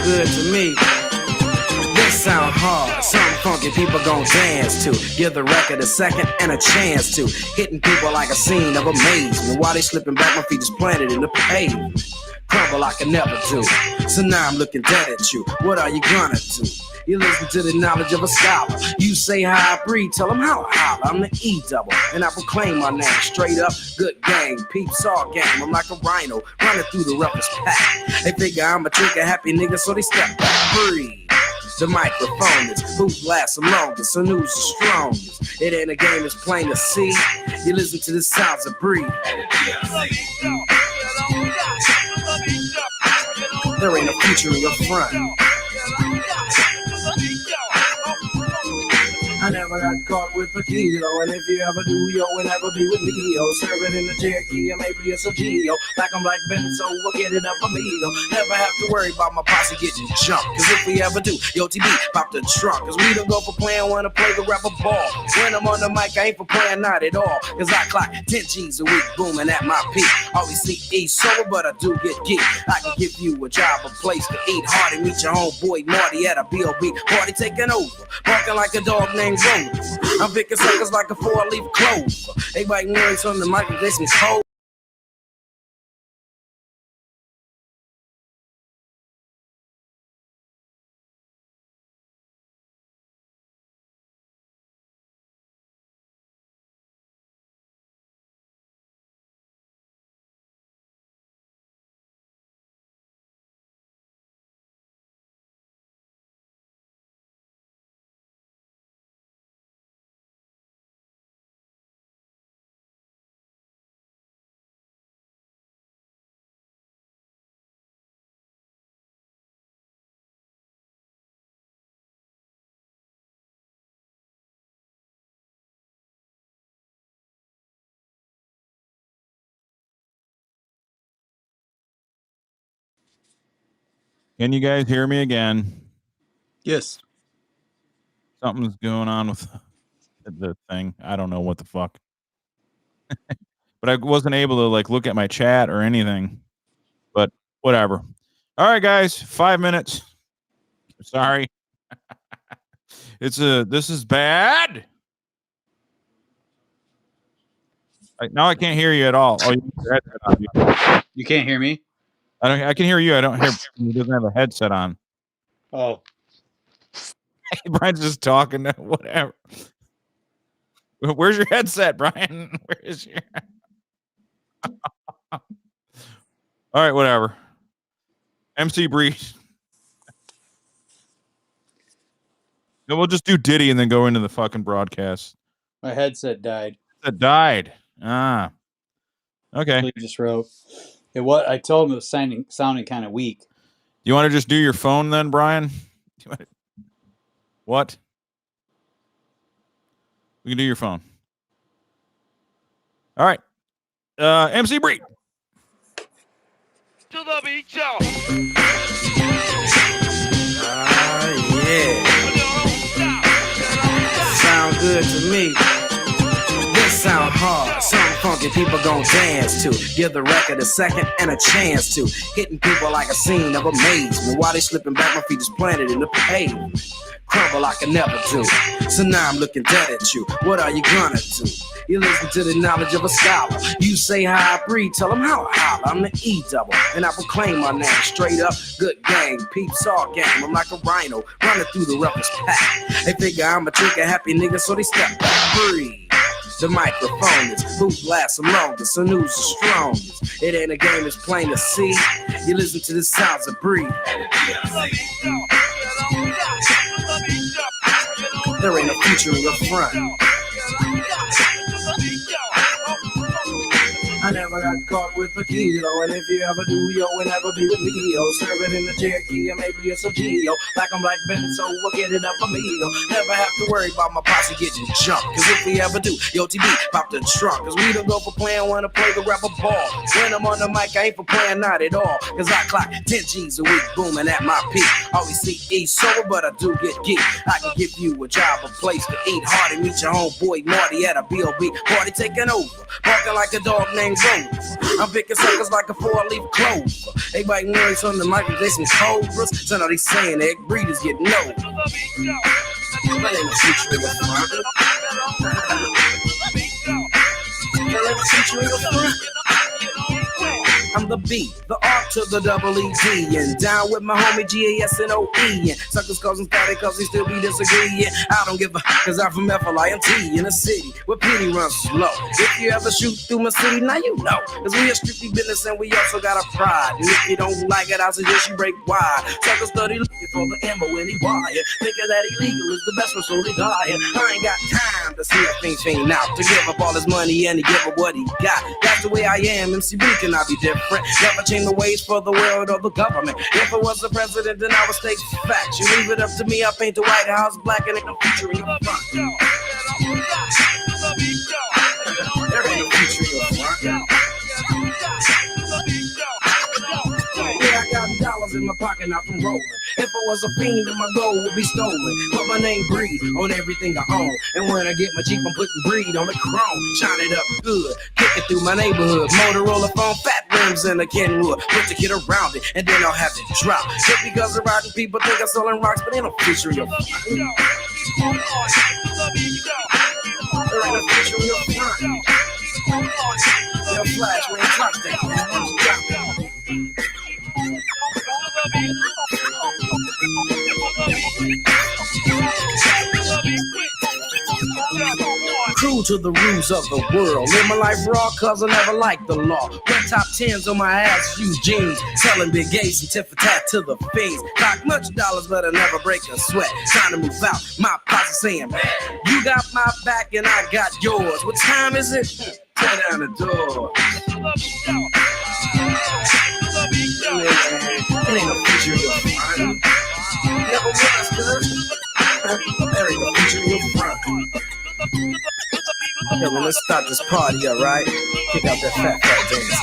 good to me. This sound hard, something funky people gon' dance to. Give the record a second and a chance to. Hitting people like a scene of amazement. While they slipping back, my feet is planted in the pavement. Crumble like I never do. So now I'm looking dead at you. What are you gonna do? You listen to the knowledge of a scholar. You say how I breathe, tell them how I holler. I'm the E-double, and I proclaim my name. Straight up, good gang, peeps all game. I'm like a rhino, running through the roughest pack. They figure I'm a trigger-happy nigga, so they step back. Breathe. The microphone is who lasts the longest, so news is strongest. It ain't a game, it's plain to see. You listen to the sounds of breathe. There ain't a future in your front. I never got caught with a kilo, and if you ever do, yo, it never be with me, yo. Serve it in the Cherokee, or maybe it's a Geo. Like I'm like Benzo, we'll get it up amigo. Never have to worry about my posse getting jumped. Cause if we ever do, yo, TB, pop the trunk. Cause we don't go for playing, wanna play the rapper ball. When I'm on the mic, I ain't for playing, not at all. Cause I clock 10 G's a week, booming at my peak. Always sleep eat sober, but I do get geek. I can give you a job, a place to eat. Hardy, meet your homeboy Marty at a B.O.B. Party taking over, barking like a dog named Rover. I'm picking suckers like a 4-leaf clover. They biting words on the mic, they some cold. Can you guys hear me again? Yes. Something's going on with the thing. I don't know what the fuck. But I wasn't able to like look at my chat or anything. But whatever. All right, guys, 5 minutes. Sorry. This is bad. Now I can't hear you at all. Oh, you can't hear me? I can hear you. I don't hear. He doesn't have a headset on. Oh. Brian's just talking. Whatever. Where's your headset, Brian? Where is your? All right, whatever. MC Breeze. No, we'll just do Diddy and then go into the fucking broadcast. My headset died. It died. Ah. Okay. He just wrote. I told him it was sounding kind of weak. You want to just do your phone then, Brian? What? We can do your phone. All right. MC Bree. To the beat, y'all. Yeah. Sound good to me. This sound hard, something funky people gon' dance to. Give the record a second and a chance to. Hitting people like a scene of amazement. While they slipping back, my feet is planted in the pavement. Crumble like I never do. So now I'm looking dead at you. What are you gonna do? You listen to the knowledge of a scholar. You say how I breathe, tell them how I holler. I'm the E-double, and I proclaim my name. Straight up, good gang, peeps all game. I'm like a rhino, running through the roughest pack. They figure I'm a trigger-happy nigga, so they step back. Breathe. The microphone is who lasts the longest, so news is strongest. It ain't a game, it's plain to see. You listen to the sounds of breathe. There ain't a future in your front. I never got caught with a kilo, and if you ever do, yo, it never be with me, yo. Serve it in the Cherokee, or maybe it's a Geo. Like I'm like Benzo, we'll get it up amigo. Never have to worry about my posse getting jumped. Cause if we ever do, yo, TB, pop the trunk. Cause we don't go for playing, wanna play the rapper ball. When I'm on the mic, I ain't for playing, not at all. Cause I clock 10 G's a week, booming at my peak. Always sleep eat sober, but I do get geek. I can give you a job, a place to eat. Hardy, meet your homeboy Marty at a B.O.B. Party taking over, barking like a dog named rollers. I'm picking suckers like a 4-leaf clover. They biting words on the mic, they some cobras. So now they saying egg breeders get no. That ain't the future in your front. That ain't the future in your front. I'm the B, the R to the double E-D, and down with my homie G-A-S-N-O-E, and suckers causing static cause they still be disagreeing. I don't give a cause I'm from F-L-I-M-T in a city where pity runs slow. If you ever shoot through my city, now you know, cause we are strictly business and we also got a pride. And if you don't like it, I suggest you break wide. Suckers study looking for the ammo in the wire, thinking that illegal is the best for slowly dying. I ain't got time to see if things ain't out, to give up all his money and to give up what he got. That's the way I am, MCB cannot be different. Never change the ways for the world or the government. If I was the president, then I would state facts. You leave it up to me, I paint the White House black and ain't no future in your front. There ain't no future in your front. Yeah, I got dollars in my pocket, not from rolling. If I was a fiend, then my gold would be stolen. But my name breed on everything I own. And when I get my Jeep, I'm putting breed on the chrome. Shine it up good, kick it through my neighborhood. Motorola phone, fat rims and a Kenwood. Put the kid around it, and then I'll have it drop. Just because the rotten people think I'm selling rocks, but they don't feature your front. There ain't no future in your front. Your flash, we ain't drop that, man. True to the rules of the world. Live my life raw cause I never liked the law. Wear top 10s on my ass, use jeans. Selling big A's and tit for tat to the fiends. Got much dollars but I never break a sweat. Time to move out, my posse saying, you got my back and I got yours. What time is it? Tear down the door. It ain't no future in your front. Never was good. There ain't no future in your front. Yeah, well, let's start this party, alright? Kick out that fat dance.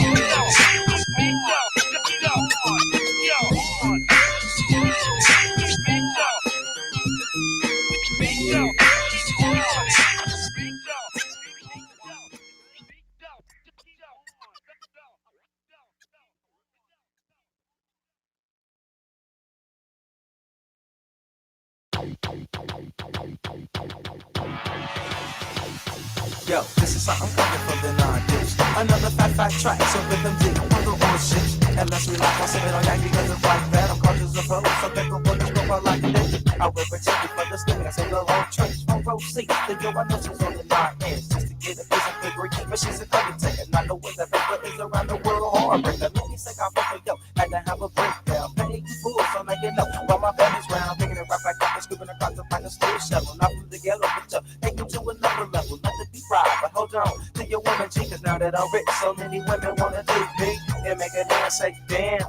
Yo, this is something coming from the non-dish. Another fat track, so rhythm deep on the bullshit. And let's relax, I'll sing it on Yankee because it's like that. I'm conscious of flow, so pick up on this rope, I like it. I will protect you from the sting, I say the whole trace. From row C, the yo, I know she's on the 9 ends. Just to get a physical degree, but she's an undertaker. Not know what that paper is around the world, heartbreaker. Let me say I'm for yo, had to have a breakdown. Pay you fools, so now you know. While my family's round, picking it right back up and scooping across the final steel shovel. Not from the yellow, but yo, take you to another level. Not to be fried, but hold on to your woman, G, cause now that I'm rich, so many women wanna do me. And make a dance, say, damn.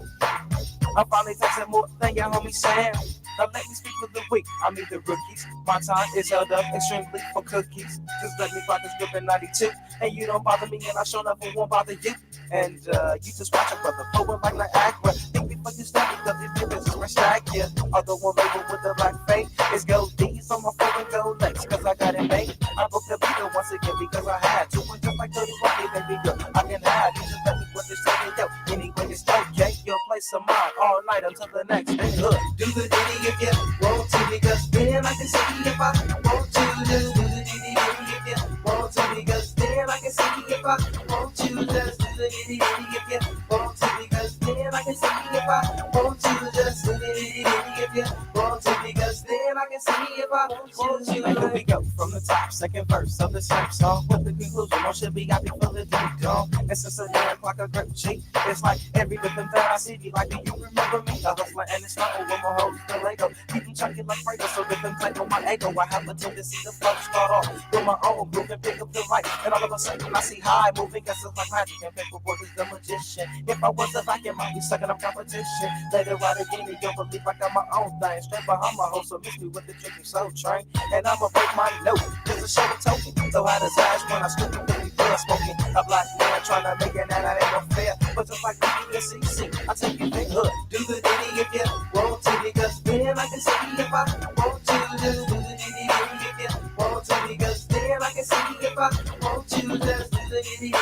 I'm finally texting more than your homie Sam. Now let me speak for the week, I mean the rookies. My time is held up extremely for cookies. Just let me rock this grip in 92. And you don't bother me and I sure enough won't bother you. And you just watch a brother forward like Niagara. Think before you start because if you business my stack, yeah. Other one label with the black face is gold D's on my phone and gold legs. Cause I got it made. I broke the beat once again because I had to. And just like 31, baby girl, I can hide. You just let me put this thing yo. Anyway, it's okay. You'll play some mine all night until the next day. Look, do the ditty if you want to, because then I can see if I want to. Just do the ditty if you want to, because then I can see if I want to. Just do the ditty if you want to, because then I can see if I want to. Just do the ditty if you want to, because then I can see if I want to. Like, here we go from the top, second verse of the same song. With the conclusion, no should be, I be feeling deep gone. And since a damn like a grip cheek, it's like every rhythm that I see, be like, do you remember me? A hustler and it's not over my hoes, the Lego. Keep them chunky like Prego, so rhythm play on my ego. I have a tendency to flow, start off with my own groove and pick up the light. And all of a sudden I see high moving, guess it's like magic and paperwork is the magician. If I was a vacuum, I'd be sucking up competition. Let it ride again, and you'll believe I got my own thing. Straight behind my host, so miss me with the drinking soul train. And I'ma break my note, just to show a token. So how does ash when I scoop it, baby, feel smoking. A black man trying to make it, and that ain't no fair. But just like the CC, I take you big hood. Do the ditty if you want to, because then I can see if I want to. Just do the ditty if you want to, because then I can see if I want to. Just do the ditty if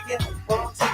you want to,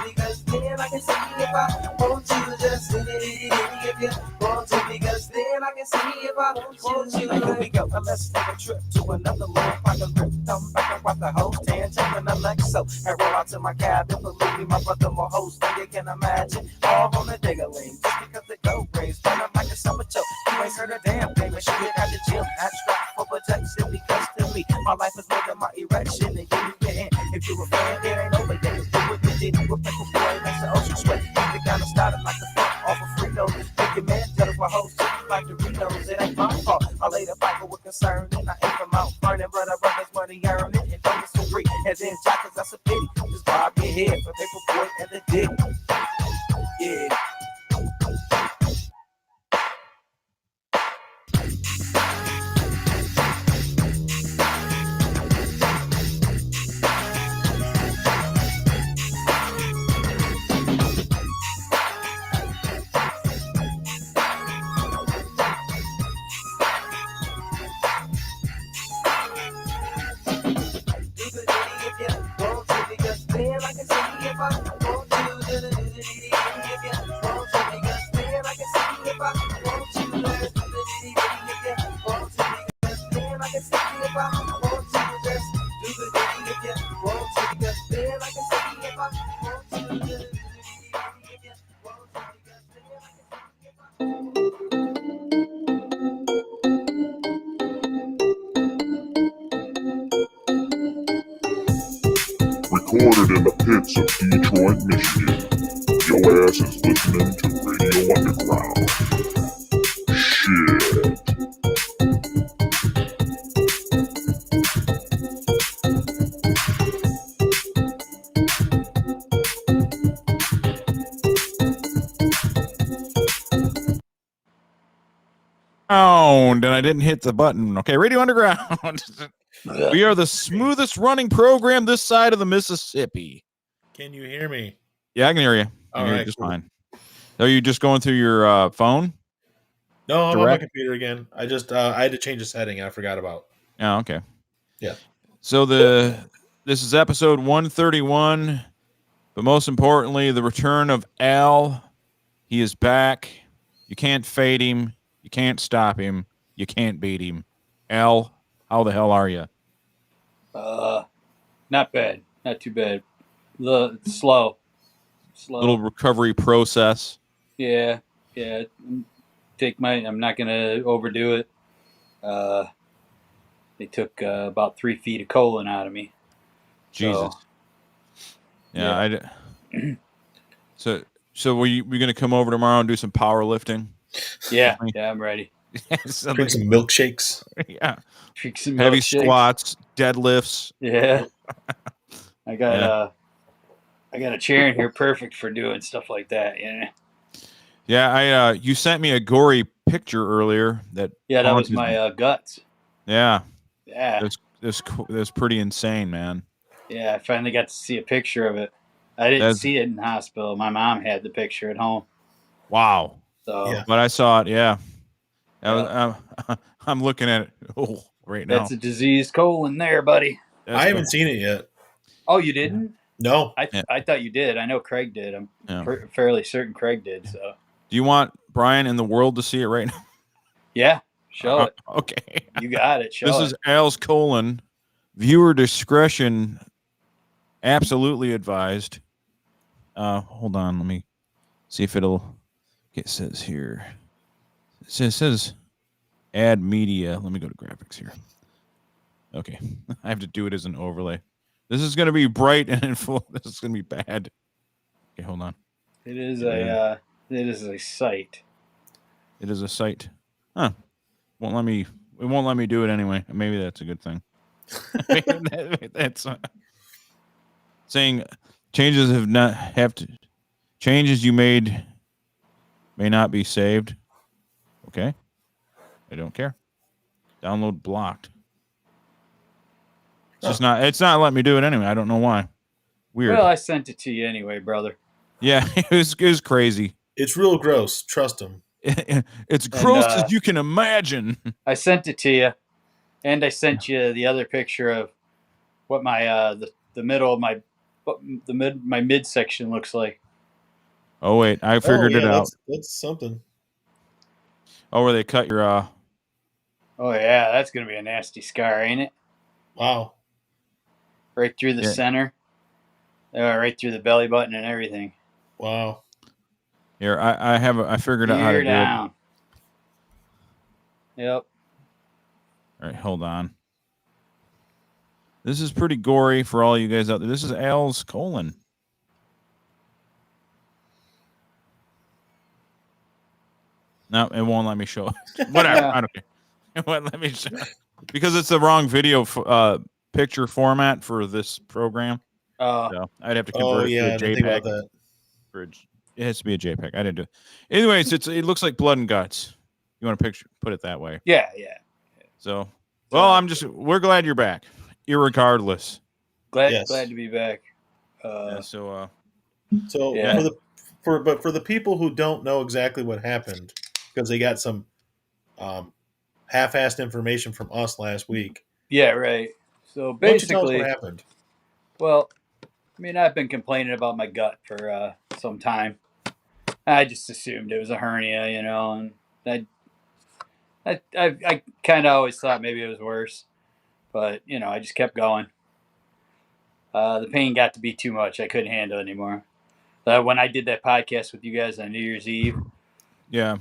can see if I want you. Here we go, now let's take a trip to another land. Find a grip, come back and watch the hoes tan, jumping the legs. So I roll out to my cabin, believe me, my brother more hoes than you can imagine. All on the digger-ling, just because the go raised, burn up like a summer choke. You ain't heard a damn thing, but shit at the gym, hat strapped for protection. Because to me, my life is more than my erection. And give me your hand, if you a fan, it ain't over yet. Do what you did, with paper boy, makes the ocean sweat. Keep it kind of started like the fuck off of Fritos. Make your man jealous for hoes, like Doritos. It ain't my fault. I laid a fight with concern, and I ain't from out burning, but I run this money earning, and don't disagree. And then jackets, that's a pity. Just bob your head for paper boy and the dick. Yeah. Recorded in the pits of Detroit, Michigan. Your ass is listening to Radio Underground. Shit. And I didn't hit the button. Okay, Radio Underground. We are the smoothest running program this side of the Mississippi. Can you hear me? Yeah, I can hear you. I All hear you right, just cool. fine. Are you just going through your phone? No, I'm on my Direct? computer again. I just I had to change a setting I forgot about. Oh, okay. Yeah. So this is episode 131, but most importantly, the return of Al. He is back. You can't fade him. You can't stop him. You can't beat him. Al, how the hell are you? Not bad. Not too bad. Slow. Little recovery process. Yeah. I'm not gonna overdo it. They took about 3 feet of colon out of me. Jesus. So, So were you going to come over tomorrow and do some powerlifting? yeah, I'm ready. Drink some milkshakes. Yeah. Drink some Heavy milkshakes. squats, deadlifts. Yeah. I got a chair in here perfect for doing stuff like that. Yeah. Yeah, you sent me a gory picture earlier that Yeah, that was haunted me. my guts. Yeah. Yeah. That's pretty insane, man. Yeah, I finally got to see a picture of it. I didn't see it in the hospital. My mom had the picture at home. Wow. So, Yeah. But I saw it, yeah. I'm looking at it right now. That's a diseased colon there, buddy. I haven't seen it yet. Oh, you didn't? No. I thought you did. I know Craig did. I'm fairly certain Craig did. So, do you want Brian and the world to see it right now? Yeah, show it. Okay. You got it. Show This it. is Al's colon. Viewer discretion absolutely advised. Hold on, let me see if it'll. It says here. It says add media. Let me go to graphics here. Okay, I have to do it as an overlay. This is going to be bright and full. This is going to be bad. Okay, hold on. It is a site. It is a site. Huh. It won't let me do it anyway. Maybe that's a good thing. That's saying changes changes you made may not be saved. Okay. I don't care. Download blocked. It's not letting me do it anyway. I don't know why. Weird. Well, I sent it to you anyway, brother. Yeah, it was crazy. It's real gross. Trust him. It's gross as you can imagine. I sent it to you, and I sent you the other picture of what my the middle of my midsection looks like. Oh wait, I figured it out. That's something. Oh, where they cut your Oh yeah, that's gonna be a nasty scar, ain't it? Wow. Right through the Yeah. center, right through the belly button and everything. Wow. here. I figured out how to Clear do it. down. Yep. All right, hold on. This is pretty gory for all you guys out there. This is Al's colon. No, it won't let me show it. Whatever. Yeah. I don't care. It won't let me show it. Because it's the wrong video picture format for this program. So I'd have to Oh convert it yeah, I to a didn't think about JPEG. that. It has to be a JPEG. I didn't do it. Anyways, it looks like blood and guts. You want to put it that way. Yeah. So, well, we're glad you're back, irregardless. Glad Yes. to be back. Yeah, so, So Yeah. for the people who don't know exactly what happened because they got some half-assed information from us last week. Yeah, right. So Why don't you tell us basically, what happened? well, I mean, I've been complaining about my gut for some time. I just assumed it was a hernia, and I kind of always thought maybe it was worse, but I just kept going. The pain got to be too much. I couldn't handle it anymore. When I did that podcast with you guys on New Year's Eve, yeah.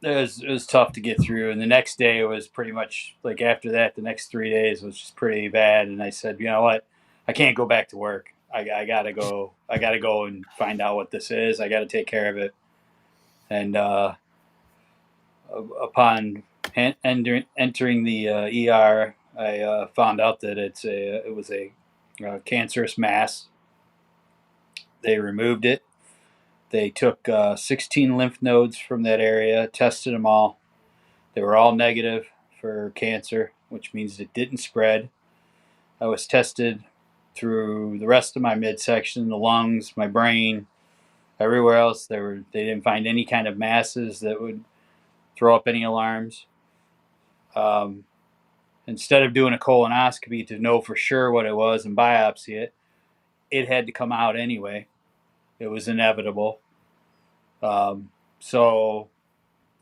it was tough to get through. And the next day, it was pretty much like after that, the next 3 days was just pretty bad. And I said, you know what? I can't go back to work. I gotta go. I gotta go and find out what this is. I gotta take care of it. And upon entering the ER, I found out that it was a cancerous mass. They removed it. They took 16 lymph nodes from that area, tested them all. They were all negative for cancer, which means it didn't spread. I was tested through the rest of my midsection, the lungs, my brain, everywhere else. They didn't find any kind of masses that would throw up any alarms. Instead of doing a colonoscopy to know for sure what it was and biopsy it had to come out anyway. It was inevitable. So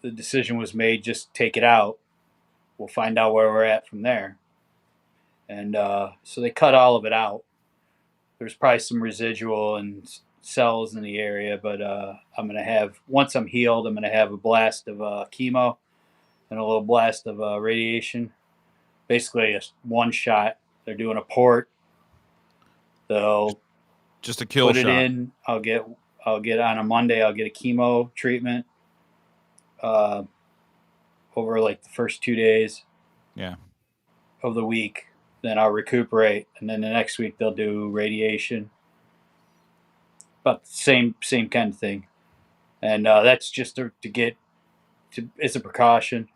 the decision was made, just take it out. We'll find out where we're at from there. And so they cut all of it out. There's probably some residual and cells in the area, but I'm going to have, once I'm healed, I'm going to have a blast of chemo and a little blast of radiation. Basically, one shot. They're doing a port. They'll Just a kill put shot. it in. I'll get on a Monday. I'll get a chemo treatment over like the first 2 days. Yeah. Of the week. Then I'll recuperate, and then the next week they'll do radiation. About the same kind of thing, and that's just to get to as a precaution.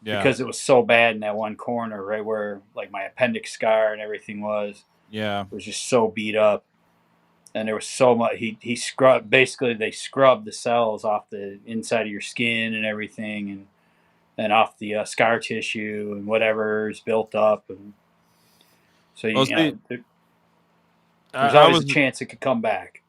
Yeah. Because it was so bad in that one corner, right where like my appendix scar and everything was. Yeah. It was just so beat up, and there was so much. He scrubbed. Basically, they scrubbed the cells off the inside of your skin and everything, and off the scar tissue and whatever is built up, and so there's always a chance it could come back.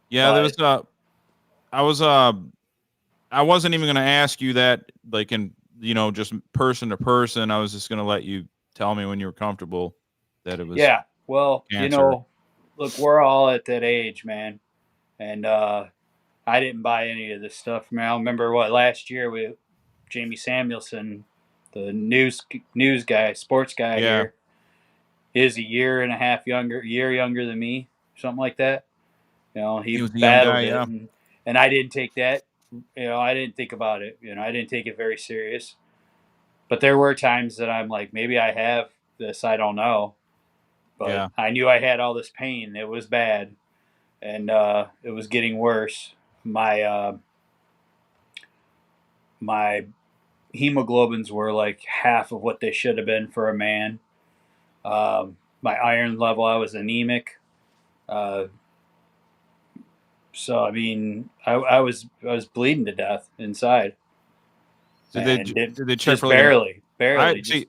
Yeah, there was I wasn't even going to ask you that, like in just person to person. I was just going to let you tell me when you were comfortable that it was. Yeah, well, cancer. Look, we're all at that age, man, and I didn't buy any of this stuff. I remember last year with Jamie Samuelson, the news guy, sports guy here, is a year younger than me, something like that. He was a young battled guy, it, yeah. and I didn't take that. I didn't think about it. I didn't take it very serious. But there were times that I'm like, maybe I have this. I don't know. But I knew I had all this pain. It was bad, and it was getting worse. My hemoglobins were like half of what they should have been for a man. My iron level, I was anemic. So I mean, I was bleeding to death inside. Did they check just for barely? See,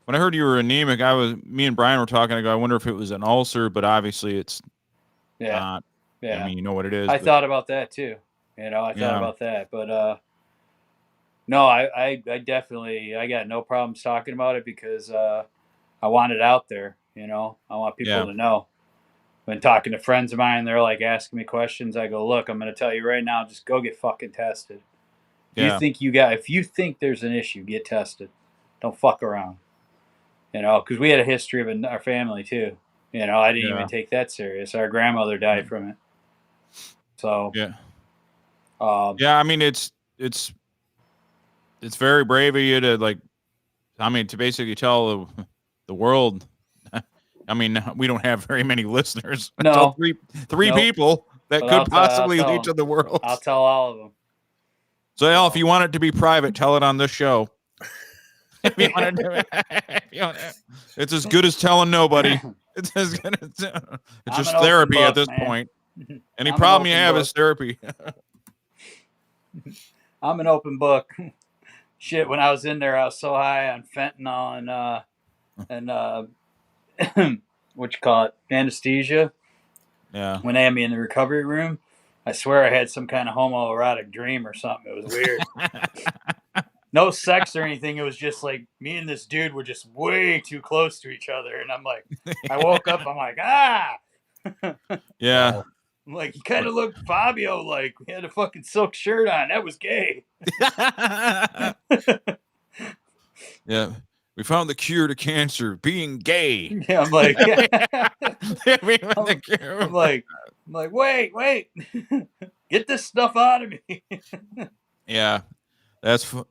when I heard you were anemic, me and Brian were talking. I go, I wonder if it was an ulcer, but obviously it's not. Yeah. I mean, you know what it is. I thought about that too. I thought about that, but No, I definitely, I got no problems talking about it because I want it out there. You know, I want people to know. When talking to friends of mine, they're like asking me questions. I go, look, I'm going to tell you right now, just go get fucking tested. Yeah. If you think there's an issue, get tested. Don't fuck around. You know, because we had a history of it in our family too. You know, I didn't Yeah. even take that serious. Our grandmother died from it. So Yeah. um, Yeah, I mean it's very brave of you to like. I mean, to basically tell the world. I mean, we don't have very many listeners. No. Tell three Nope. people that But could I'll possibly tell lead to them. the world. I'll tell all of them. So, Al, if you want it to be private, tell it on this show. If you want to do it, it's as good as telling nobody. It's as good as it's just therapy book, at this man. point. Any I'm problem you an have open is therapy. I'm an open book. Shit, when I was in there, I was so high on fentanyl and what you call it, anesthesia. Yeah. When they had me in the recovery room, I swear I had some kind of homoerotic dream or something. It was weird. No sex or anything. It was just like me and this dude were just way too close to each other. And I'm like, I woke up, I'm like, ah. Yeah. Wow. I'm like, he kind of looked Fabio like. He had a fucking silk shirt on. That was gay. Yeah. We found the cure to cancer, being gay. Yeah, I'm like, I'm wait, get this stuff out of me. Yeah, that's funny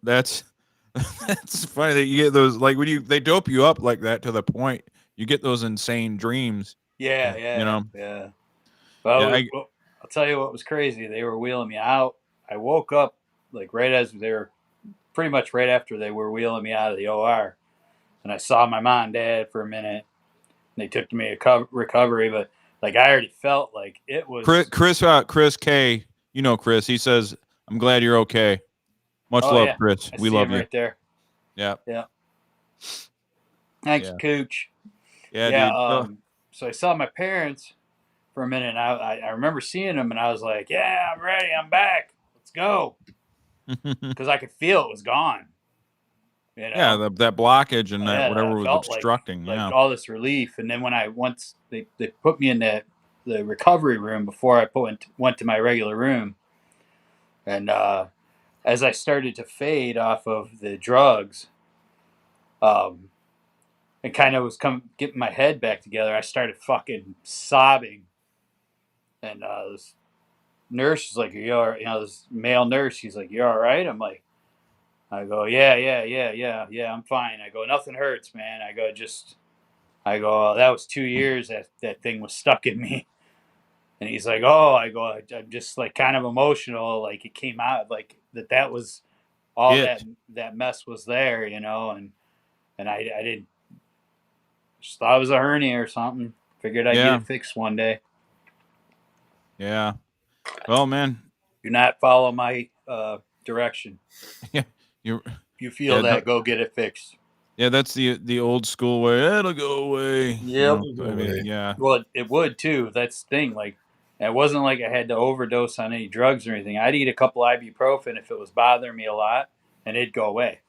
that you get those, like when they dope you up like that to the point you get those insane dreams. Yeah. You know. Well, Yeah, I'll tell you what was crazy. They were wheeling me out. I woke up like right as they were, pretty much right after they were wheeling me out of the OR, and I saw my mom and dad for a minute. They took me to recovery, but like I already felt like it was Chris K. You know Chris. He says, "I'm glad you're okay. Much love, yeah. Chris. I We see love him you." right there. Yeah. Thanks, Cooch. Yeah, dude. So I saw my parents for a minute. And I remember seeing them, and I was like, "Yeah, I'm ready. I'm back. Let's go." Because I could feel it was gone. You know? Yeah, that blockage and that Yeah, whatever I was felt obstructing. like all this relief. And then when once they put me in the recovery room before I went to my regular room, and as I started to fade off of the drugs, and kind of was getting my head back together, I started fucking sobbing. And this nurse is like, this male nurse, he's like, "You all right?" I go, yeah, I'm fine. I go, "Nothing hurts, man." I go, that was 2 years that thing was stuck in me. And he's like, "Oh," I go, "I'm just like kind of emotional. Like it came out like that was all that mess was there, you know." And I didn't, just thought it was a hernia or something. Figured I'd get it fixed one day. Yeah. Well, man. Do not follow my direction. Yeah. If you feel that, go get it fixed. Yeah, that's the old school way. It'll go away. Yep. I mean, yeah. Well, it would too. That's the thing. Like, it wasn't like I had to overdose on any drugs or anything. I'd eat a couple ibuprofen if it was bothering me a lot, and it'd go away.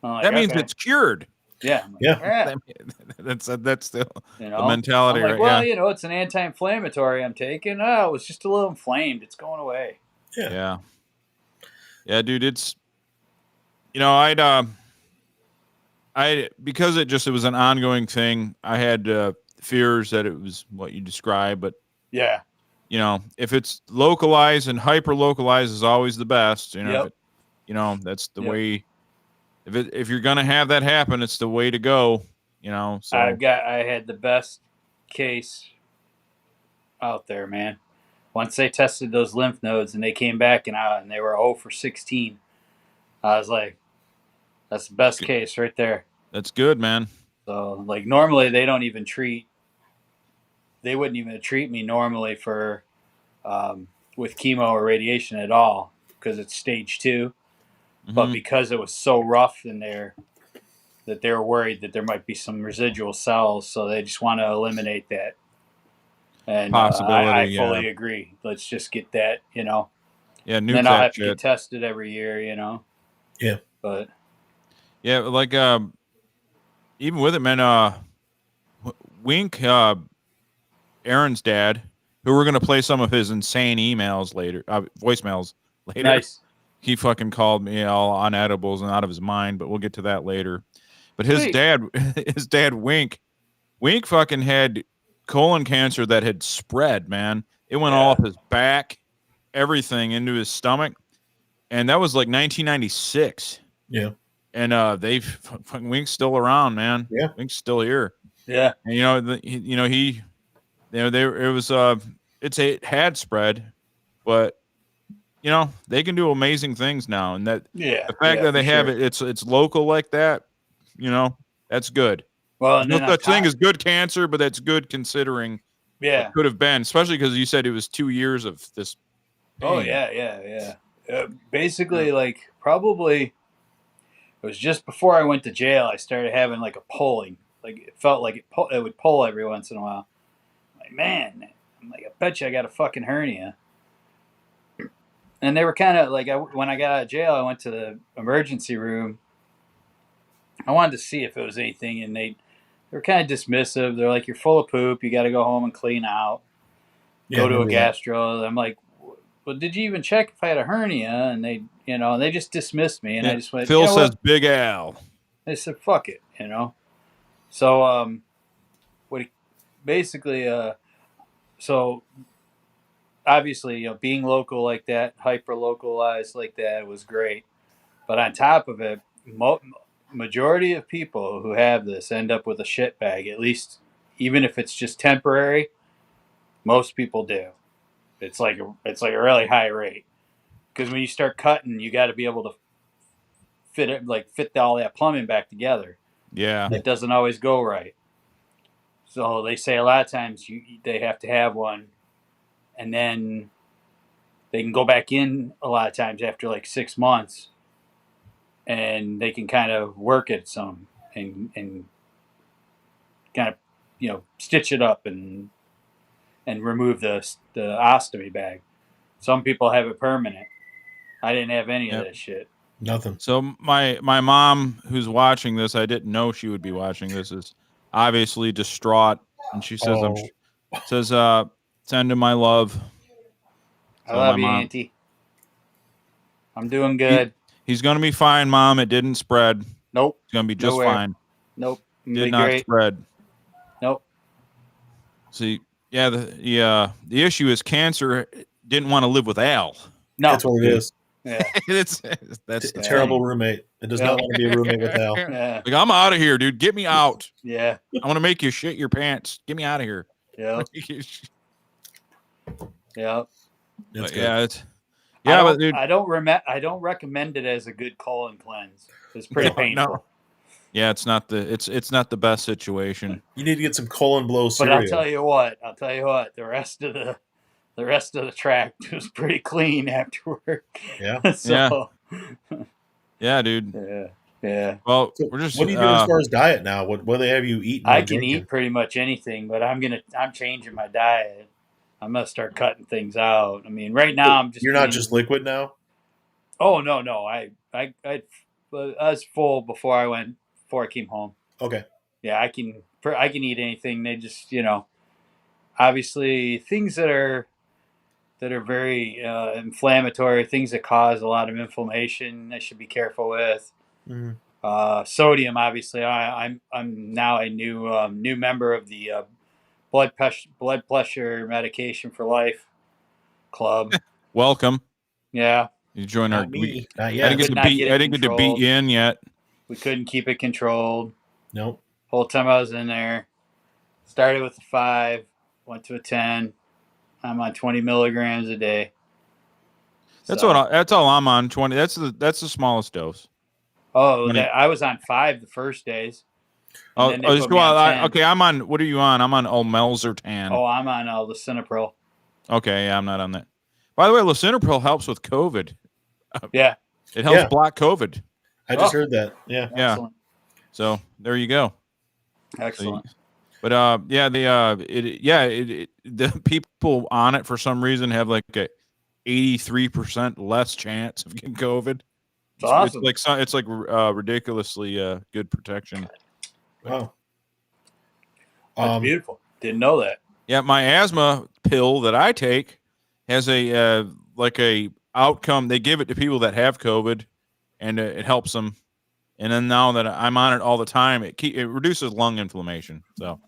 That means it's cured. Yeah. Yeah. That's still the mentality, I'm like, right? Well, it's an anti-inflammatory I'm taking. Oh, it was just a little inflamed. It's going away. Yeah. Yeah, dude. It's I because it was an ongoing thing. I had fears that it was what you described, but yeah, if it's localized and hyper localized is always the best. Yep. That's the way. If you're gonna have that happen, it's the way to go. So I had the best case out there, man. Once they tested those lymph nodes and they came back and they were 0 for 16, I was like, that's the best case right there. That's good, man. So, like, normally they wouldn't even treat me normally for with chemo or radiation at all because it's stage 2. Mm-hmm. But because it was so rough in there that they were worried that there might be some residual cells, so they just want to eliminate that. And possibility. I fully agree. Let's just get that, Yeah, And nuke then I'll that have to shit. get tested every year, Yeah. But Yeah, like even with it, man. Wink, Aaron's dad, who we're gonna play some of his insane emails later, voicemails later. nice. He fucking called me all on edibles and out of his mind, but we'll get to that later. But his Sweet. dad, Wink fucking had colon cancer that had spread, man. It went all Yeah. up his back, everything into his stomach. And that was like 1996. Yeah. And fucking Wink's still around, man. Yeah. Wink's still here. Yeah. And it had spread, but they can do amazing things now, and that Yeah. the fact that they for have sure. it's local like that, that's good. Well, There's and no then such thing as good cancer, but that's good considering yeah. what could have been, especially because you said it was 2 years of this pain. Oh yeah. Basically, like probably it was just before I went to jail. I started having like a pulling. Like it felt like it would pull every once in a while. Like man, I'm like I bet you I got a fucking hernia. And they were kind of like when I got out of jail, I went to the emergency room. I wanted to see if it was anything, and they were kind of dismissive. They're like, "You're full of poop. You got to go home and clean out. Go to a gastro." I'm like, "Well, did you even check if I had a hernia?" And they just dismissed me, and I just went. Phil says, "Big Al." They said, "Fuck it," So, basically, so obviously, being local like that, hyper localized like that, was great. But on top of it, majority of people who have this end up with a shit bag. At least, even if it's just temporary, most people do. It's like a really high rate because when you start cutting, you got to be able to fit all that plumbing back together. Yeah, It doesn't always go right. So they say a lot of times they have to have one, and then they can go back in a lot of times after like 6 months, and they can kind of work it some and kind of stitch it up and remove the ostomy bag. Some people have it permanent. I didn't have any of that shit. Nothing. So my mom, who's watching this, I didn't know she would be watching this, is obviously distraught, and she says, "Send him my love." I love you, Auntie. I'm doing good. He's gonna be fine, Mom. It didn't spread. Nope. It's gonna be just fine. Nope. Did not spread. Nope. See, yeah, the issue is cancer didn't want to live with Al. No, that's what it is. Yeah, that's a terrible roommate. It does not want to be a roommate with Al. Yeah. Like, I'm out of here, dude. Get me out. Yeah. I want to make you shit your pants. Get me out of here. Yeah. Yeah. I don't recommend it as a good colon cleanse. It's pretty painful. No. Yeah, it's not the best situation. You need to get some colon blow But cereal. I'll tell you what. The rest of the tract was pretty clean afterward. Yeah. So. Yeah, dude. Yeah. Yeah. Well, so we're just. What do you do as far as diet now? What do they have you eat? I can eat pretty much anything, but I'm changing my diet. I'm gonna start cutting things out. I mean, right now I'm just. You're not just liquid now. Oh no! I was full before I came home. Okay. Yeah, I can eat anything. They just obviously things that are very inflammatory, things that cause a lot of inflammation. I should be careful with. Mm-hmm. Sodium, obviously. I'm now a new member of the blood pressure medication for life club. Welcome. Yeah. You join our. Not yet. I didn't get to beat you in yet. We couldn't keep it controlled. Nope. Whole time I was in there, started with a 5, went to a 10. I'm on 20 milligrams a day. That's all I'm on. 20. That's the smallest dose. Oh, I was on 5 the first days. Okay. I'm on. What are you on? I'm on Melzertan. Oh, I'm on Lisinopril. Okay, yeah, I'm not on that. By the way, Lisinopril helps with COVID. Yeah, it helps block COVID. I just heard that. Yeah. Excellent. So there you go. Excellent. But the people on it for some reason have like 83% less chance of getting COVID. It's awesome. It's like ridiculously good protection. Wow. That's beautiful. Didn't know that. Yeah, my asthma pill that I take has a like a outcome. They give it to people that have COVID, and it helps them. And then now that I'm on it all the time, it reduces lung inflammation. So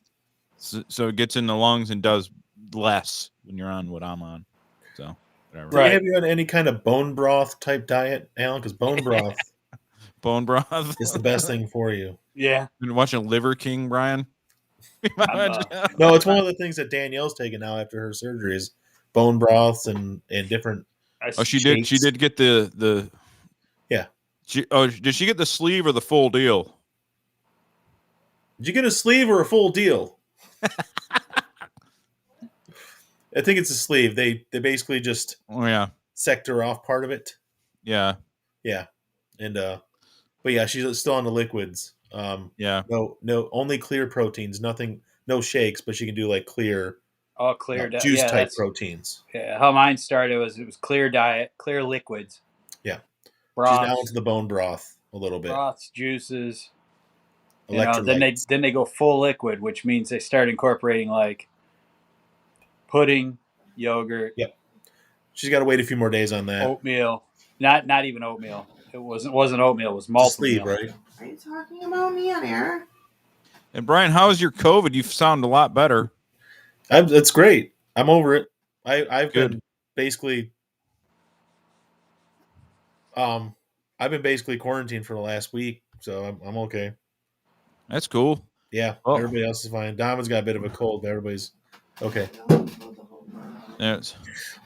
it gets in the lungs and does less when you're on what I'm on. So whatever. Right. Have you had any kind of bone broth type diet, Alan? Because bone broth is the best thing for you. Yeah. Been watching Liver King, Brian? No, it's one of the things that Danielle's taking now after her surgeries. Bone broths and different. Oh, she did. She did get the. Yeah. Did she get the sleeve or the full deal? Did you get a sleeve or a full deal? I think it's a sleeve. They basically just sector off part of it. Yeah. Yeah. And but yeah, she's still on the liquids. Yeah. No, only clear proteins, nothing, no shakes, but she can do like clear juice type proteins. Yeah, how mine started was it was clear diet, clear liquids. Yeah. Broths, she's now into the bone broth a little bit. Broths, juices. Then they go full liquid, which means they start incorporating like pudding, yogurt. Yep. She's got to wait a few more days on that. Oatmeal. Not even oatmeal. It wasn't oatmeal, it was malt. Sleeve, right? Are you talking about me on air? And Brian, how is your COVID? You sound a lot better. It's great. I'm over it. I've been basically I've been basically quarantined for the last week, so I'm okay. That's cool. Yeah, everybody else is fine. Donovan's got a bit of a cold, but everybody's okay. Yes.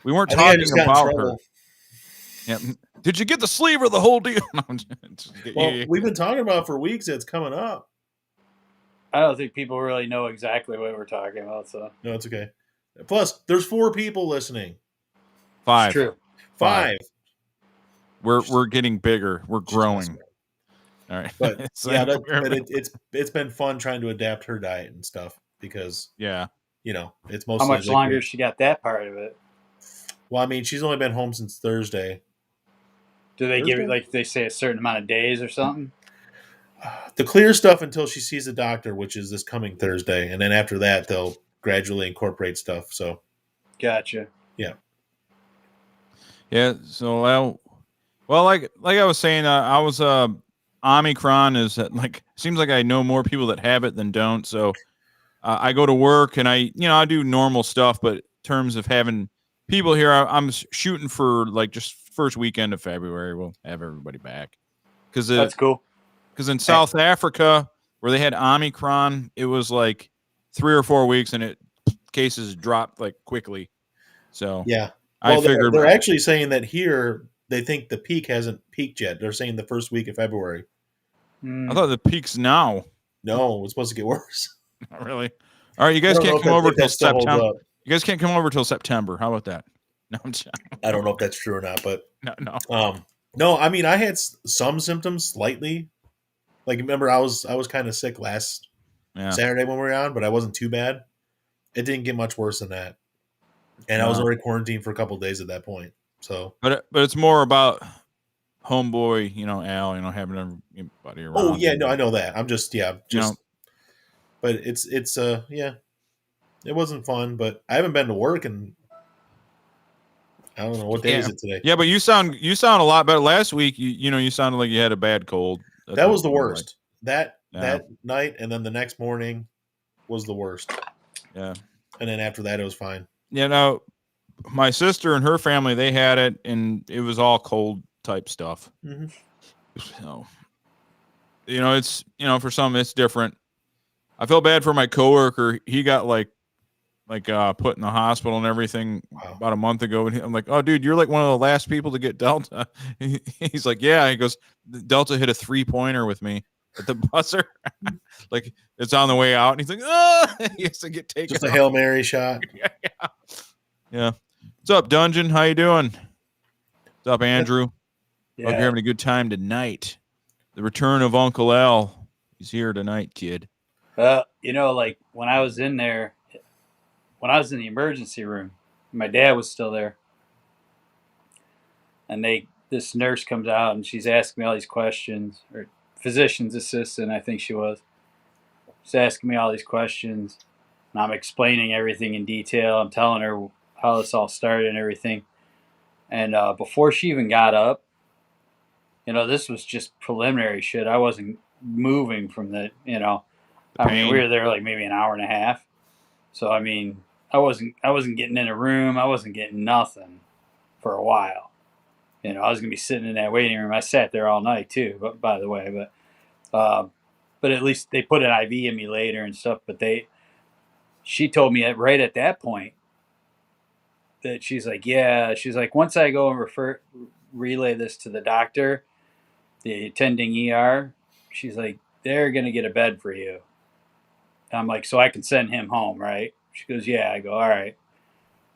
We weren't talking about her. Yeah. Did you get the sleeve or the whole deal? Well, we've been talking about it for weeks. It's coming up. I don't think people really know exactly what we're talking about. So no, it's okay. Plus, there's 4 people listening. 5. It's true. 5. We're getting bigger. We're growing. All right. But yeah, it's been fun trying to adapt her diet and stuff because it's mostly. How much longer she got that part of it? Well, I mean, she's only been home since Thursday. Do they give it like they say a certain amount of days or something? The clear stuff until she sees a doctor, which is this coming Thursday, and then after that they'll gradually incorporate stuff. So, gotcha. Yeah. Yeah. So well, like I was saying, I was Omicron is seems like I know more people that have it than don't. So I go to work and I do normal stuff, but in terms of having people here, I'm shooting for like just first weekend of February. We'll have everybody back because that's cool. Because in South Africa, where they had Omicron, it was like 3 or 4 weeks, and cases dropped like quickly. So yeah, I figured they're actually saying that here they think the peak hasn't peaked yet. They're saying the first week of February. I thought the peak's now. No, it's supposed to get worse. Not really. All right, you guys can't come over till September. You guys can't come over till September. How about that? No, I don't know if that's true or not, but no. No, I mean I had some symptoms slightly. Like remember, I was kind of sick last Saturday when we were on, but I wasn't too bad. It didn't get much worse than that, and I was already quarantined for a couple of days at that point. So, but it's more about homeboy, Al, having everybody around. Oh yeah, no, I know that. I'm just but it's it wasn't fun. But I haven't been to work and I don't know what day is it today. Yeah, but you sound a lot better. Last week, you sounded like you had a bad cold. That was the worst. Like. That night and then the next morning was the worst. Yeah. And then after that, it was fine. My sister and her family, they had it, and it was all cold type stuff. Mm-hmm. So, it's, for some, it's different. I feel bad for my coworker. He got put in the hospital and everything about a month ago. And I'm like, oh, dude, you're like one of the last people to get Delta. He's like, yeah. He goes, Delta hit a 3-pointer with me at the buzzer. Like it's on the way out. And he's like, oh, he has to get taken. Just a Hail Mary shot. Yeah. What's up, Dungeon? How you doing? What's up, Andrew? Yeah. Hope you're having a good time tonight. The return of Uncle Al. He's here tonight, kid. Like when I was in there, when I was in the emergency room, my dad was still there. and this nurse comes out and she's asking me all these questions, or physician's assistant, I think she was. She's asking me all these questions, and I'm explaining everything in detail. I'm telling her how this all started and everything. And before she even got up, this was just preliminary shit. I wasn't moving from the, I mean, we were there like maybe an hour and a half. So, I mean, I wasn't getting in a room. I wasn't getting nothing for a while. I was going to be sitting in that waiting room. I sat there all night too, but by the way, but at least they put an IV in me later and stuff. But she told me right at that point that she's like, once I go and relay this to the doctor, the attending ER, she's like, they're going to get a bed for you. I'm like, so I can send him home, right? She goes, yeah. I go, all right.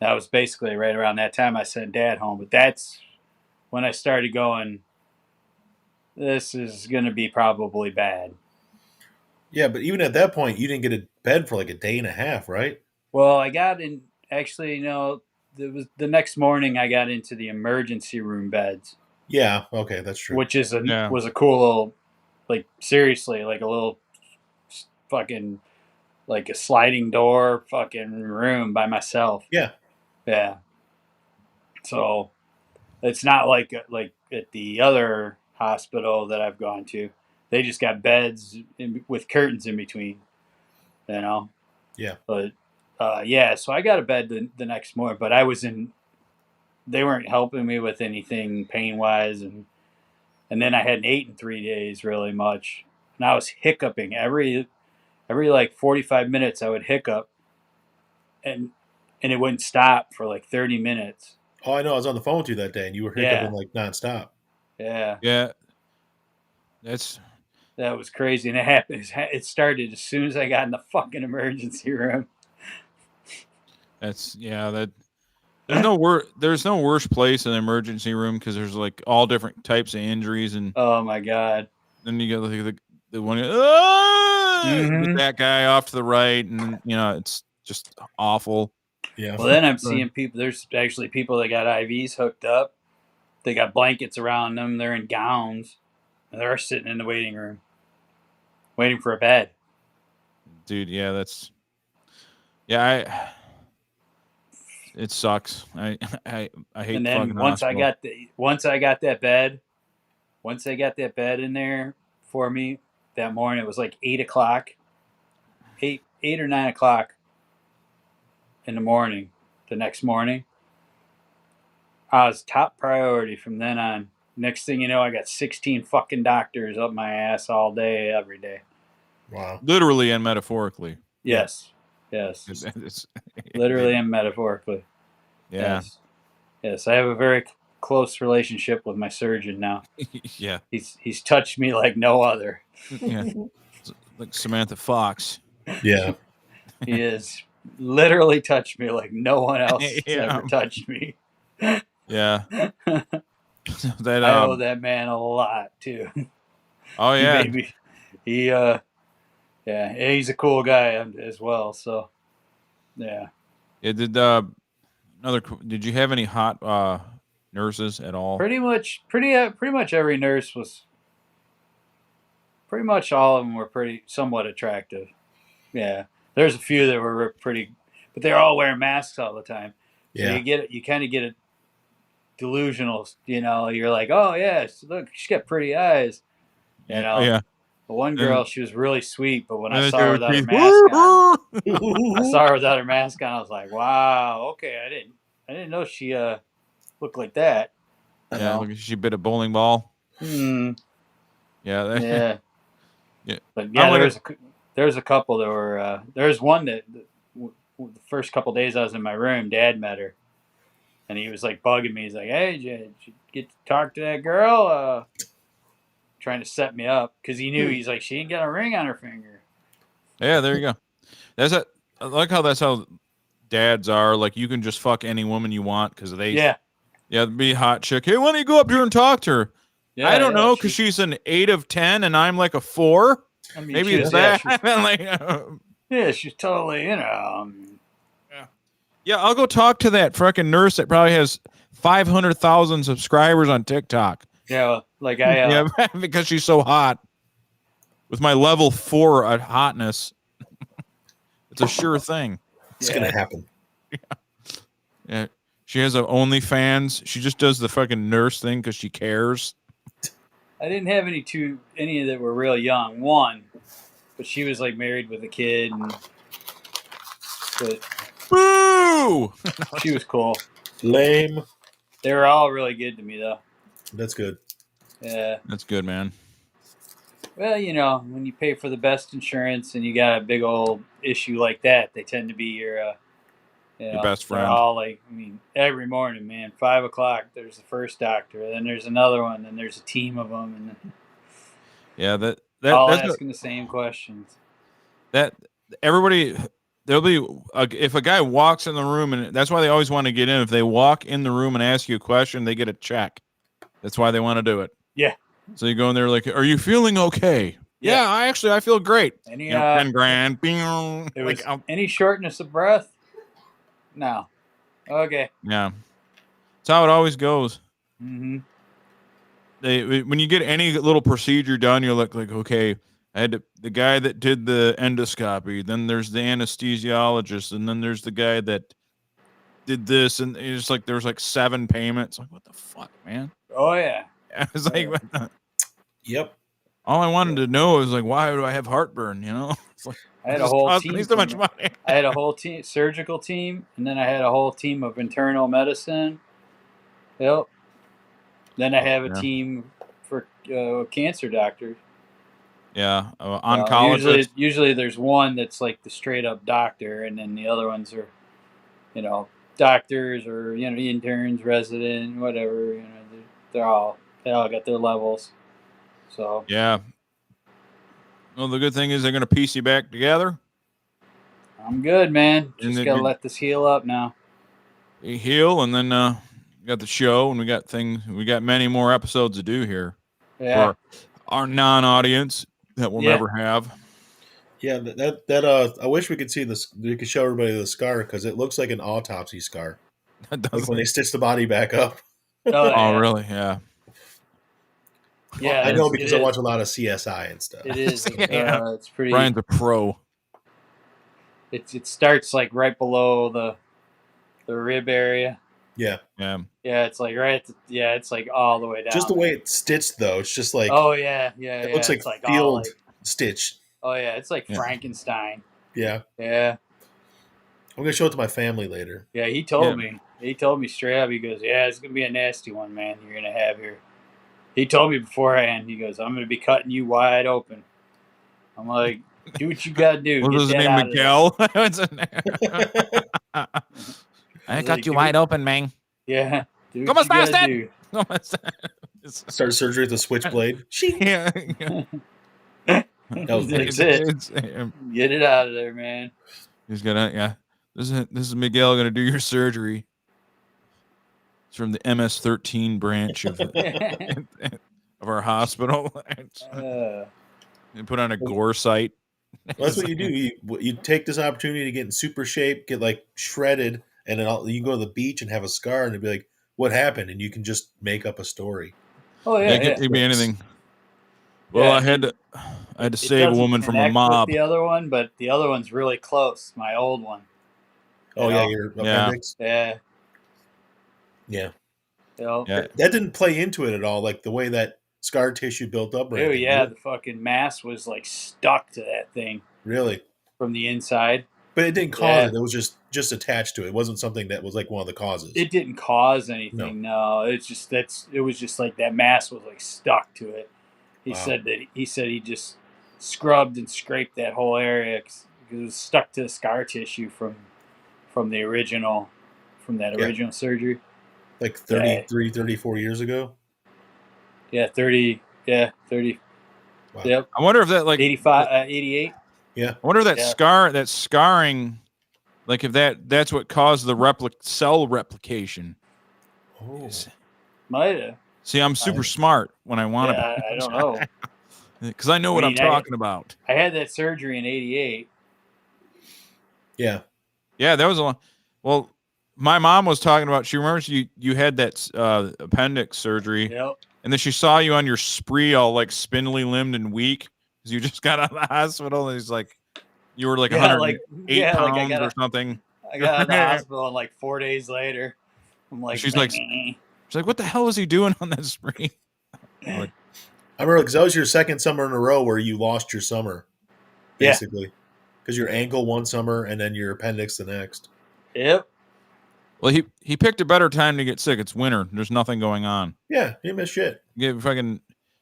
That was basically right around that time I sent Dad home. But that's when I started going, this is going to be probably bad. Yeah, but even at that point, you didn't get a bed for like a day and a half, right? Well, I got in, actually, it was the next morning I got into the emergency room beds. Yeah, okay, that's true. Which was a cool little, like, seriously, like a little fucking, like a sliding door fucking room by myself. Yeah. Yeah. So it's not like at the other hospital that I've gone to. They just got beds with curtains in between, Yeah. But so I got a bed the next morning, but they weren't helping me with anything pain wise, and then I hadn't eaten in 3 days really much, and I was hiccuping every like 45 minutes. I would hiccup, and it wouldn't stop for like 30 minutes. Oh, I know. I was on the phone with you that day, and you were hiccuping like nonstop. Yeah. Yeah. That was crazy, and it happened. It started as soon as I got in the fucking emergency room. There's no worse place in the emergency room because there's like all different types of injuries, and oh my god, then you get like the one get that guy off to the right, and it's just awful. Yeah. Well, then I'm seeing people. There's actually people that got IVs hooked up. They got blankets around them. They're in gowns, and they're sitting in the waiting room, waiting for a bed. Dude, yeah, it sucks. I hate. And then once I got that bed in there for me that morning, it was like 8 o'clock, 8 or 9 o'clock in the morning. The next morning, I was top priority from then on. Next thing you know, I got 16 fucking doctors up my ass all day, every day. Wow. Literally and metaphorically. Yes. It's literally and metaphorically. Yeah. Yes. I have a very close relationship with my surgeon now. Yeah. He's touched me like no other. Yeah. Like Samantha Fox. Yeah. He has literally touched me like no one else has ever touched me. Yeah. I owe that man a lot too. Oh yeah. He's a cool guy as well. So yeah. Did you have any hot nurses at all? Pretty much every nurse was. Pretty much all of them were somewhat attractive. Yeah, there's a few that were pretty, but they're all wearing masks all the time. So you kind of get a delusional. You're like, oh yeah, look, she's got pretty eyes. Yeah. The one girl, she was really sweet, but when I saw her without her mask on, I was like, wow, okay, I didn't know she looked like that. Yeah, look, she bit a bowling ball. Yeah. Yeah. Yeah. But yeah, there was a couple that were. There's one that the first couple days I was in my room, Dad met her, and he was like bugging me. He's like, "Hey, did you get to talk to that girl?" Trying to set me up because he knew he's like, she ain't got a ring on her finger. Yeah, there you go. I like how that's how dads are. Like you can just fuck any woman you want because they be a hot chick. Hey, why don't you go up here and talk to her? Yeah, I don't know because she's an 8 of 10 and I'm like a 4. I mean, maybe it's that. Yeah, she's totally, Yeah, I'll go talk to that fucking nurse that probably has 500,000 subscribers on TikTok. Yeah, like I. Yeah, because she's so hot. With my level 4 at hotness, it's a sure thing. It's gonna happen. Yeah, she has a OnlyFans. She just does the fucking nurse thing because she cares. I didn't have any that were real young. One, but she was like married with a kid, but Boo! she was cool. Lame. They were all really good to me though. That's good. Yeah. That's good, man. Well, when you pay for the best insurance and you got a big old issue like that, they tend to be your best friend. They're all like, every morning, man, 5:00, there's the first doctor, then there's another one, then there's a team of them, and yeah, that's asking the same questions. That everybody, there'll be if a guy walks in the room, and that's why they always want to get in. If they walk in the room and ask you a question, they get a check. That's why they want to do it. Yeah. So you go in there like, "Are you feeling okay?" Yeah, I feel great. Any 10 grand. Bing. There was any shortness of breath? No. Okay. Yeah, that's how it always goes. Mm-hmm. When you get any little procedure done, you're like okay, I had the guy that did the endoscopy, then there's the anesthesiologist, and then there's the guy that did this, and it's like there's like 7 payments. Like, what the fuck, man? Oh yeah. I was like, what the? Yep. All I wanted to know is like, why do I have heartburn? It's like I had a whole team. So much money. I had a whole surgical team, and then I had a whole team of internal medicine. Yep. Then I have a team for cancer doctors. Yeah, oncologist. Usually there's one that's like the straight up doctor, and then the other ones are, doctors or interns, resident, whatever. They all got their levels. So yeah. Well, the good thing is they're going to piece you back together. I'm good, man. Just gotta let this heal up now. You heal, and then we got the show, and we got things. We got many more episodes to do here. Yeah. For our non-audience that we'll never have. Yeah, that I wish we could see this. We could show everybody the scar because it looks like an autopsy scar. Like when they stitch the body back up. Oh, really? Yeah. Yeah, I know because I watch a lot of CSI and stuff. It is. It's pretty. Brian's a pro. It starts like right below the rib area. Yeah. Yeah. Yeah, it's like it's like all the way down. Just the way it's stitched, though, it's just like. Oh yeah. It looks like field stitch. Oh yeah, it's like Frankenstein. Yeah. Yeah. I'm gonna show it to my family later. Yeah, he told me. He told me straight up. He goes, "Yeah, it's gonna be a nasty one, man. You're gonna have here." He told me beforehand. He goes, "I'm gonna be cutting you wide open." I'm like, "Do what you gotta do." What was his name? Miguel. I cut you wide open, man. Yeah. Come on, bastard! Start surgery with a switchblade. Yeah. That's it. Get it out of there, man. He's gonna, This is Miguel gonna do your surgery. It's from the MS-13 branch of our hospital. You put on a gore site. Well, that's what you do. You take this opportunity to get in super shape, get like shredded, and then you can go to the beach and have a scar, and it'd be like, "What happened?" And you can just make up a story. Oh yeah, it could be anything. Well, I had to save a woman from a mob. The other one, but the other one's really close. My old one. Oh yeah, your appendix. Yeah. Yeah. That didn't play into it at all, like the way that scar tissue built up. Oh yeah, the fucking mass was like stuck to that thing. Really? From the inside. But it didn't cause it. It was just attached to it. It wasn't something that was like one of the causes. It didn't cause anything. No, it's just it was just like that mass was like stuck to it. He said he just scrubbed and scraped that whole area because it was stuck to the scar tissue from the original original surgery. Like 33, 34 years ago? Yeah, 30. Yeah, 30. Wow. Yep. I wonder if that like 85, 88. Yeah. I wonder if that scarring, like if that's what caused the cell replication. Oh. Might have. See, I'm super smart when I want to be. I don't know. Because I know what I'm talking about. I had that surgery in 88. Yeah. Yeah, that was a long. Well, my mom was talking about. She remembers you had that appendix surgery, Yep. and then she saw you on your spree, all like spindly limbed and weak, because you just got out of the hospital. And he's like, you were like Yeah, 108 pounds or something. I got out of the hospital and like 4 days later, I'm like, she's like, what the hell was he doing on that spree? Like, I remember because that was your second summer in a row where you lost your summer, basically, because your ankle one summer and then your appendix the next. Yep. Well, he picked a better time to get sick. It's winter. There's nothing going on. Yeah, you missed shit.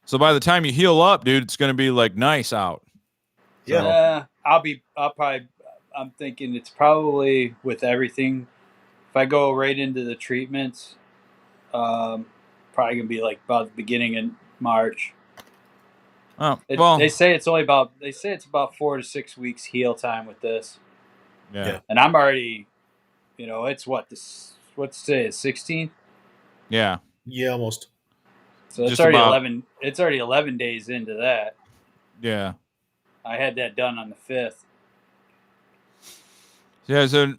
So by the time you heal up, dude, it's gonna be like nice out. So. Yeah. I'm thinking it's probably with everything. If I go right into the treatments, probably gonna be like about the beginning of March. Oh, well, they say it's about 4 to 6 weeks heal time with this. Yeah. And I'm already, it's what's today, 16th? Yeah. Yeah, almost. So it's already 11. It's already 11 days into that. Yeah. I had that done on the 5th. Yeah. So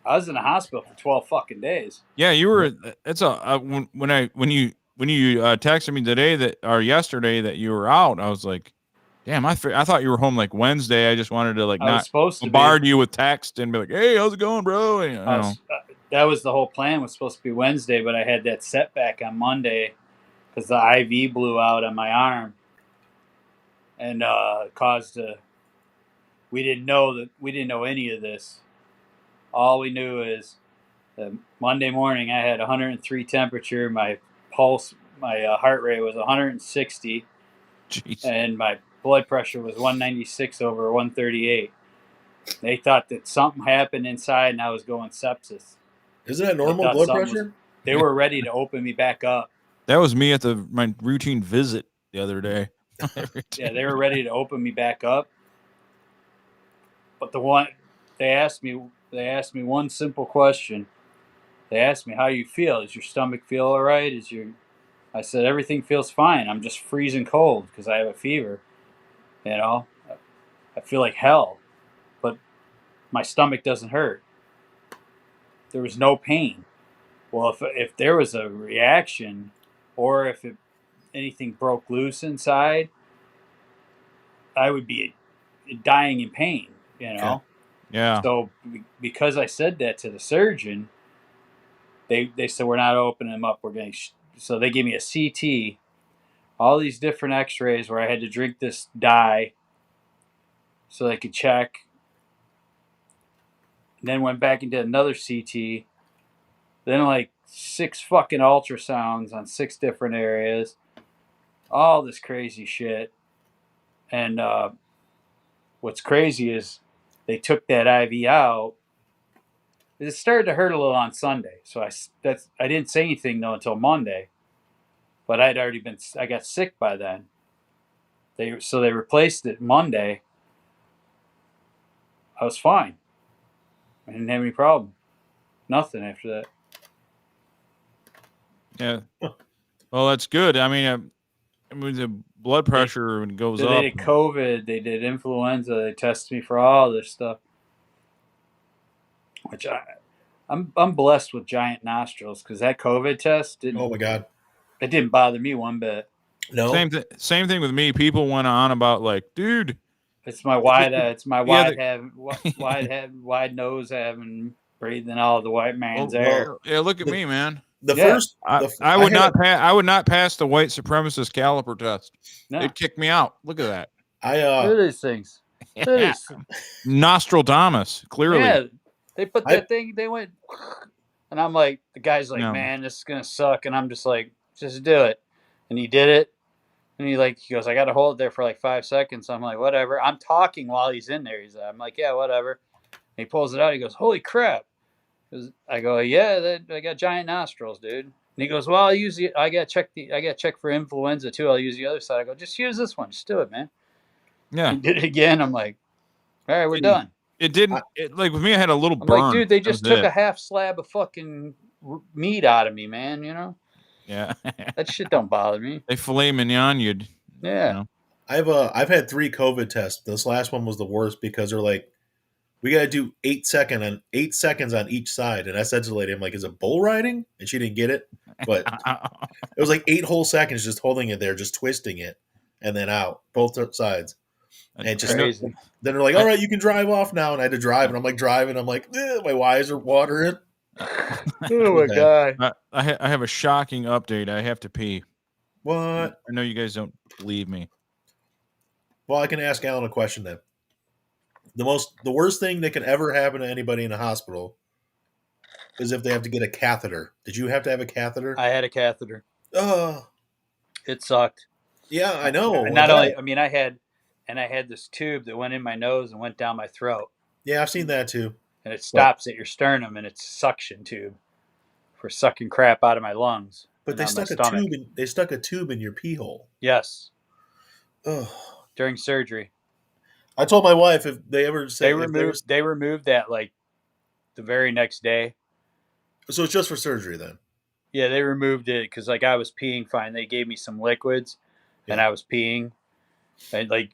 I was in the hospital for 12 fucking days. Yeah, you were. It's when you texted me today or yesterday that you were out, I was like, damn, I thought you were home like Wednesday. I just wanted to like not bombard you with text and be like, hey, how's it going, bro? And, that was the whole plan. Was supposed to be Wednesday, but I had that setback on Monday because the IV blew out on my arm and caused a. We didn't know any of this. All we knew is that Monday morning I had 103 temperature. My pulse, my heart rate was 160. Jeez. And my blood pressure was 196 over 138. They thought that something happened inside and I was going sepsis. Isn't that normal blood pressure? They were ready to open me back up. That was me at my routine visit the other day. Yeah, they were ready to open me back up. But they asked me one simple question. They asked me, how you feel? Does your stomach feel all right? I said, everything feels fine. I'm just freezing cold because I have a fever. I feel like hell, but my stomach doesn't hurt. There was no pain. Well, if there was a reaction or if anything broke loose inside, I would be dying in pain, Yeah. So because I said that to the surgeon, they said, we're not opening them up. We're going so they gave me a CT, all these different x-rays where I had to drink this dye so they could check. And then went back and did another CT. Then like 6 fucking ultrasounds on 6 different areas. All this crazy shit. And what's crazy is they took that IV out. It started to hurt a little on Sunday. So I didn't say anything though until Monday. But I got sick by then. They replaced it Monday. I was fine. I didn't have any problem. Nothing after that. Yeah. Well, that's good. I mean, the blood pressure goes up. They did COVID. They did influenza. They tested me for all this stuff. Which I'm blessed with giant nostrils because that COVID test didn't. Oh my god. It didn't bother me one bit. No. Same thing with me. People went on about like, dude. It's my wide nose having breathing all of the white man's air. Yeah, look at me, man. I would not pass the white supremacist caliper test. No. They'd kick me out. Look at that. Look at these things. Yeah. Nostradamus, clearly. Yeah, they put that thing. They went, and I'm like, the guy's like, man, this is gonna suck, and I'm just like, just do it, and he did it. And he goes, I got to hold it there for like 5 seconds. I'm like, whatever. I'm talking while he's in there. I'm like, yeah, whatever. And he pulls it out. He goes, holy crap. I go, yeah, I got giant nostrils, dude. And he goes, well, I got to check for influenza too. I'll use the other side. I go, just use this one. Just do it, man. Yeah. He did it again. I'm like, all right, we're done. It didn't, like with me, I had a little burn. I'm like, dude, they just took a half slab of fucking meat out of me, man, Yeah. That shit don't bother me. They filet mignon you. Yeah. I've had 3 COVID tests. This last one was the worst because they're like, We got to do 8 seconds on each side. And I said to the lady, I'm like, is it bull riding? And she didn't get it. But it was like 8 whole seconds just holding it there, just twisting it, and then out both sides. And just Crazy. then they're like, all right, you can drive off now. And I had to drive, and I'm like driving. I'm like, my eyes are watering. Oh my god! I have a shocking update. I have to pee. What? I know you guys don't believe me. Well, I can ask Alan a question then. The worst thing that can ever happen to anybody in a hospital is if they have to get a catheter. Did you have to have a catheter? I had a catheter. It sucked. Yeah, I know. And not only, I mean, I had this tube that went in my nose and went down my throat. Yeah, I've seen that too. And it stops at your sternum, and it's a suction tube for sucking crap out of my lungs. But they stuck a tube in your pee hole. Yes. Ugh. During surgery. I told my wife if they ever say they removed that like the very next day. So it's just for surgery then? Yeah, they removed it because like I was peeing fine. They gave me some liquids, and I was peeing, and like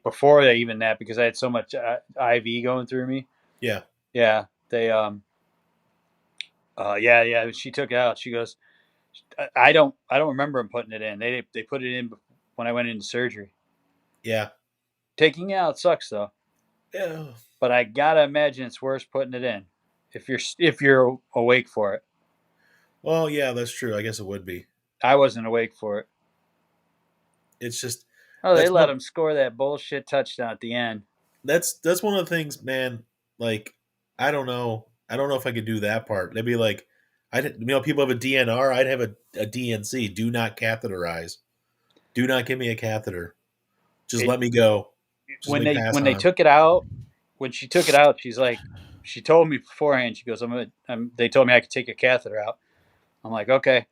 before they even that because I had so much IV going through me. Yeah. Yeah. They she took it out. She goes, I don't remember them putting it in. They put it in when I went into surgery. Yeah. Taking it out sucks though. Yeah. But I gotta imagine it's worse putting it in if you're awake for it. Well, yeah, that's true. I guess it would be. I wasn't awake for it. It's just they let him score that bullshit touchdown at the end. That's one of the things, man. Like, I don't know if I could do that part. They'd be like, people have a DNR. I'd have a DNC. Do not catheterize. Do not give me a catheter. Just let me go. When they took it out, when she took it out, she's like, she told me beforehand. She goes, they told me I could take a catheter out. I'm like, okay.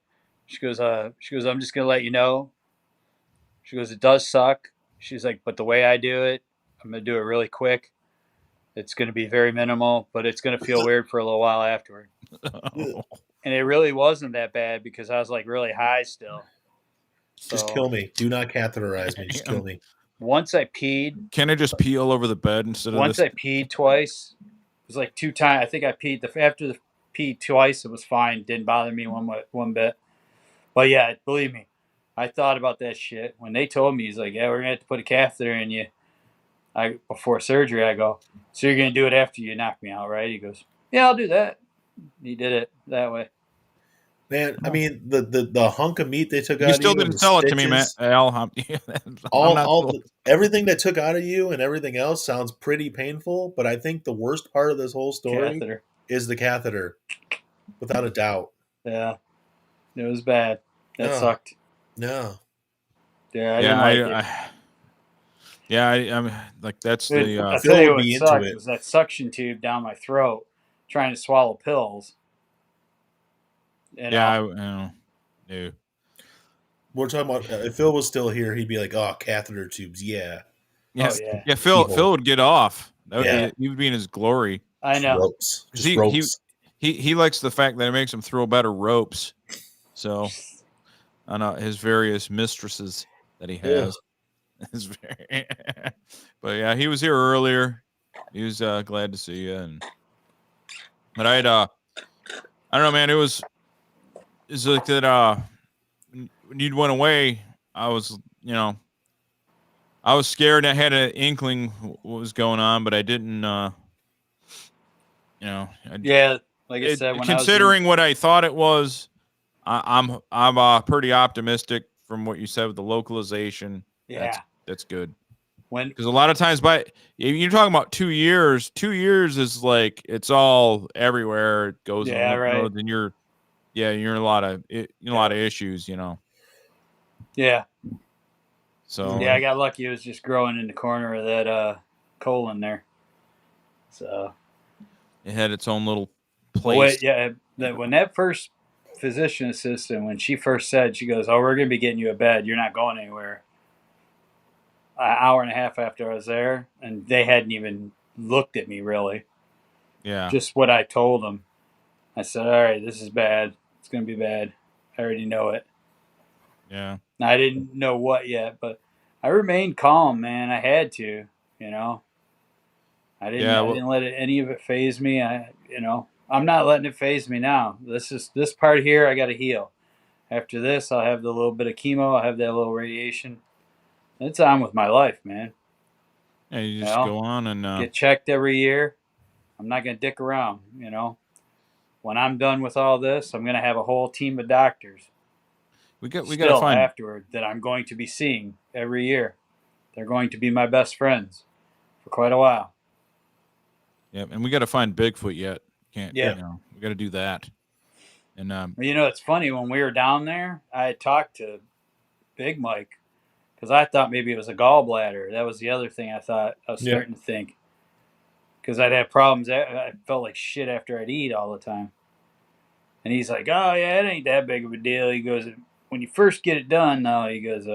She goes, I'm just gonna let you know. She goes, it does suck. She's like, but the way I do it, I'm gonna do it really quick. It's gonna be very minimal, but it's gonna feel weird for a little while afterward. And it really wasn't that bad because I was like really high still. Just kill me. Do not catheterize me. Just kill me. Once I peed. Can I just pee all over the bed instead of Once I peed twice. It was like 2 times. I think I peed after the pee twice. It was fine. Didn't bother me one bit. But yeah, believe me, I thought about that shit when they told me. He's like, "Yeah, we're gonna have to put a catheter in you." Before surgery, I go, "So you're gonna do it after you knock me out, right?" He goes, "Yeah, I'll do that." He did it that way. Man, I mean the hunk of meat they took out of you. You still didn't sell it to me, man. Everything they took out of you and everything else sounds pretty painful, but I think the worst part of this whole story is the catheter, without a doubt. Yeah, it was bad. That sucked. No. Yeah, I didn't like it. I'm like that's I'll tell you what sucked was that suction tube down my throat, trying to swallow pills. We're talking about if Phil was still here, he'd be like, "Oh, catheter tubes, yeah." Yes. Oh, yeah. Phil would get off. He would be in his glory. I know. Ropes. Just ropes. He likes the fact that it makes him throw better ropes. So, I know his various mistresses that he has. But yeah, he was here earlier. He was glad to see you. But I don't know, man. It's like that. When you went away, I was scared. I had an inkling what was going on, but I didn't. Like I said, considering what I thought it was, I'm pretty optimistic from what you said with the localization. Yeah, that's good. Because a lot of times, you're talking about 2 years. 2 years is like it's all everywhere. It goes. Right. Then you're in a lot of issues. Yeah. So I got lucky. It was just growing in the corner of that colon there. So it had its own little place. When that first physician assistant, when she first said, she goes, "Oh, we're going to be getting you a bed. You're not going anywhere." An hour and a half after I was there, and they hadn't even looked at me really. Yeah. Just what I told them. I said, "All right, this is bad. It's going to be bad. I already know it." Yeah. Now, I didn't know what yet, but I remained calm, man. I had to, I I didn't let any of it phase me. I'm not letting it phase me now. This part here, I got to heal. After this, I'll have the little bit of chemo. I'll have that little radiation. It's on with my life, man. Yeah, you just go on and get checked every year. I'm not going to dick around, When I'm done with all this, I'm going to have a whole team of doctors. We got to find afterward that I'm going to be seeing every year. They're going to be my best friends for quite a while. Yeah, and we got to find Bigfoot yet. Can't. Yeah. We got to do that. And it's funny, when we were down there, I had talked to Big Mike because I thought maybe it was a gallbladder. That was the other thing I was starting to think. Because I'd have problems. I felt like shit after I'd eat all the time. And he's like, oh, yeah, it ain't that big of a deal. He goes, when you first get it done, though, he goes,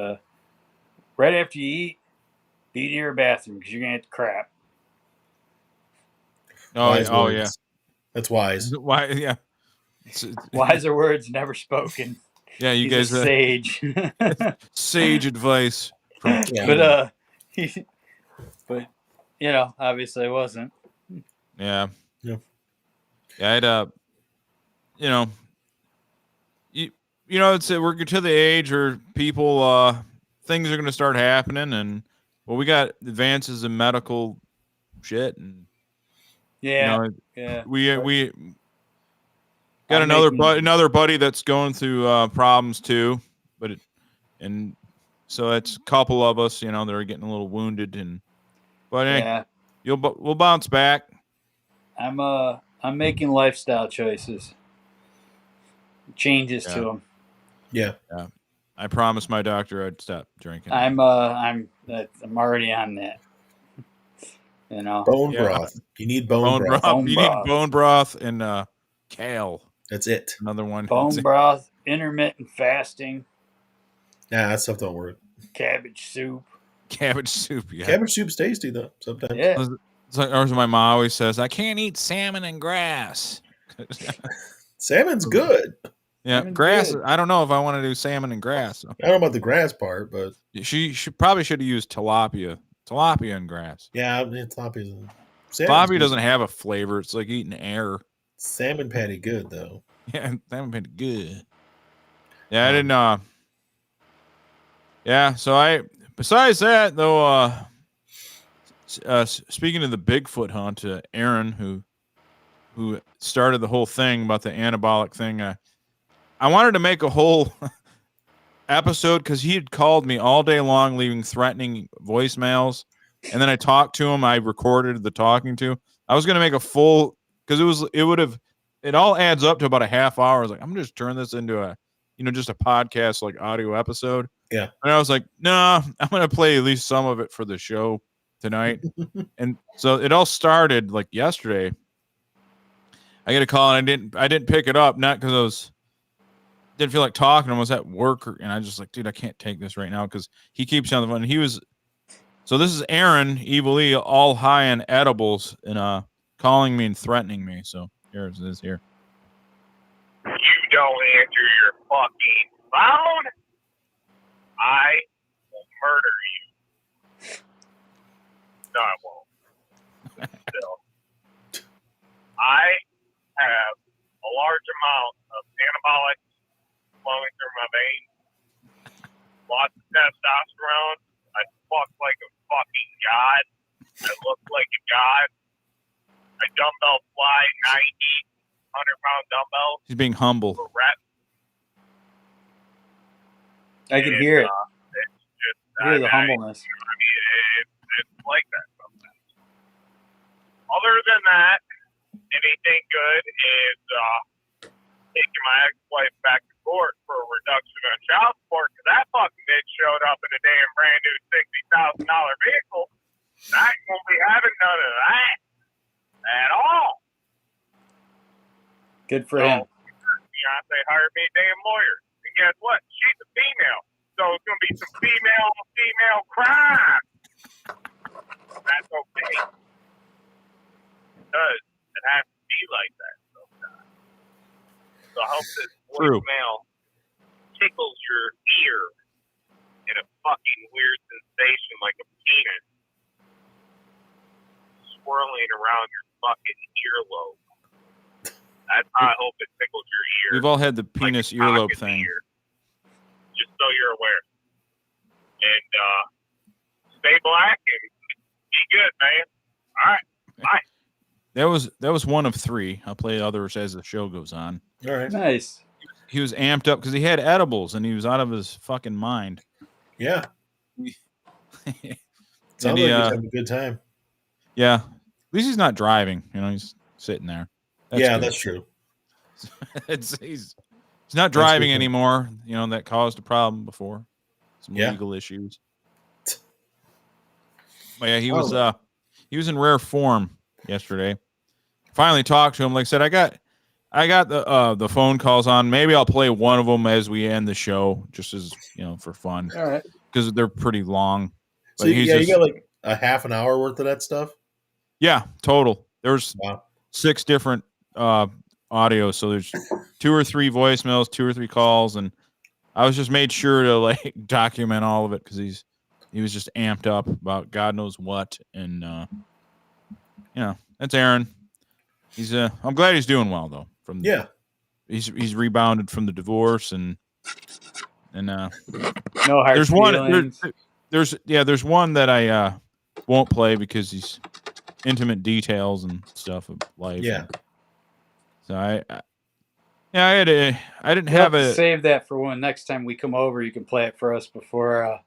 right after you eat, be near your bathroom because you're going to have to crap. Yeah. That's wise. Why? Yeah. Wiser words never spoken. Yeah, you He's guys a sage. Sage advice from but obviously I wasn't. Yeah. Yeah. Yeah, we're to the age where people things are going to start happening, and we got advances in medical shit, and we got another buddy that's going through problems too, so it's a couple of us, that are getting a little wounded, but we'll bounce back. I'm making lifestyle choices, changes to them. Yeah. I promised my doctor I'd stop drinking. I'm already on that. Bone broth. You need bone broth. You need bone broth and kale. That's it. Another one. Bone broth, intermittent fasting. Nah, that stuff don't work. Cabbage soup. Yeah. Cabbage soup's tasty though. Sometimes. Yeah. It's like, or as my mom always says, I can't eat salmon and grass. Salmon's good. Yeah, Salmon's grass. good. I don't know if I want to do salmon and grass. I don't know about the grass part, but she probably should have used tilapia and grass. Yeah, tilapia. Tilapia doesn't have a flavor. It's like eating air. Salmon patty good though. Yeah, salmon patty good. Yeah, I didn't. Yeah, so besides that though, speaking of the Bigfoot hunt, Aaron, who started the whole thing about the anabolic thing, I wanted to make a whole episode because he had called me all day long, leaving threatening voicemails, and then I talked to him. I recorded the talking to. I was going to make a full because it all adds up to about a half hour. I was like, I'm going to just turn this into a, just a podcast, like audio episode. Yeah. And I was like, nah, I'm going to play at least some of it for the show tonight. And so it all started like yesterday. I get a call and I didn't pick it up, not because didn't feel like talking. I was at work, and I just like, dude, I can't take this right now because he keeps on the phone. So this is Aaron, Evil E, all high on edibles and calling me and threatening me. So here's this here. You don't answer your fucking phone, I will murder you. No, I won't. Still, I have a large amount of anabolics flowing through my veins. Lots of testosterone. I fuck like a fucking god. I look like a god. I dumbbell fly 90, 100-pound dumbbells. He's being humble. For reps. I can hear it. It's just, hear the humbleness. It's like that sometimes. Other than that, anything good is taking my ex-wife back to court for a reduction on child support because that fucking bitch showed up in a damn brand new $60,000 vehicle. I ain't gonna be having none of that at all. Good for him. Beyonce hired me a damn lawyer. And guess what? She's a female. So it's going to be some female crime. That's okay. Because it has to be like that sometimes. So I hope this voicemail tickles your ear in a fucking weird sensation like a penis swirling around your fucking earlobe. That's how I hope it tickles your ear. We've all had the penis like earlobe thing. Just so you're aware. And stay black and be good, man. All right. Bye. That was one of 3. I'll play others as the show goes on. All right. Nice. He was amped up because he had edibles and he was out of his fucking mind. Yeah. Sounds like he's having a good time. Yeah. At least he's not driving. You know, he's sitting there. That's true. He's not driving anymore. You know, that caused a problem before. Some legal issues. But yeah, he was in rare form yesterday. Finally talked to him. Like I said, I got the phone calls on. Maybe I'll play one of them as we end the show, just as for fun. All right, because they're pretty long. So you got like a half an hour worth of that stuff. Yeah, total. There's 6 different audio, so there's 2 or 3 voicemails, 2 or 3 calls, and I was just made sure to like document all of it because he was just amped up about God knows what, and that's Aaron. He's I'm glad he's doing well though. He's rebounded from the divorce and no hard there's feelings. There's one that I won't play because he's intimate details and stuff of life. Yeah. So I didn't have a save that for when next time we come over. You can play it for us before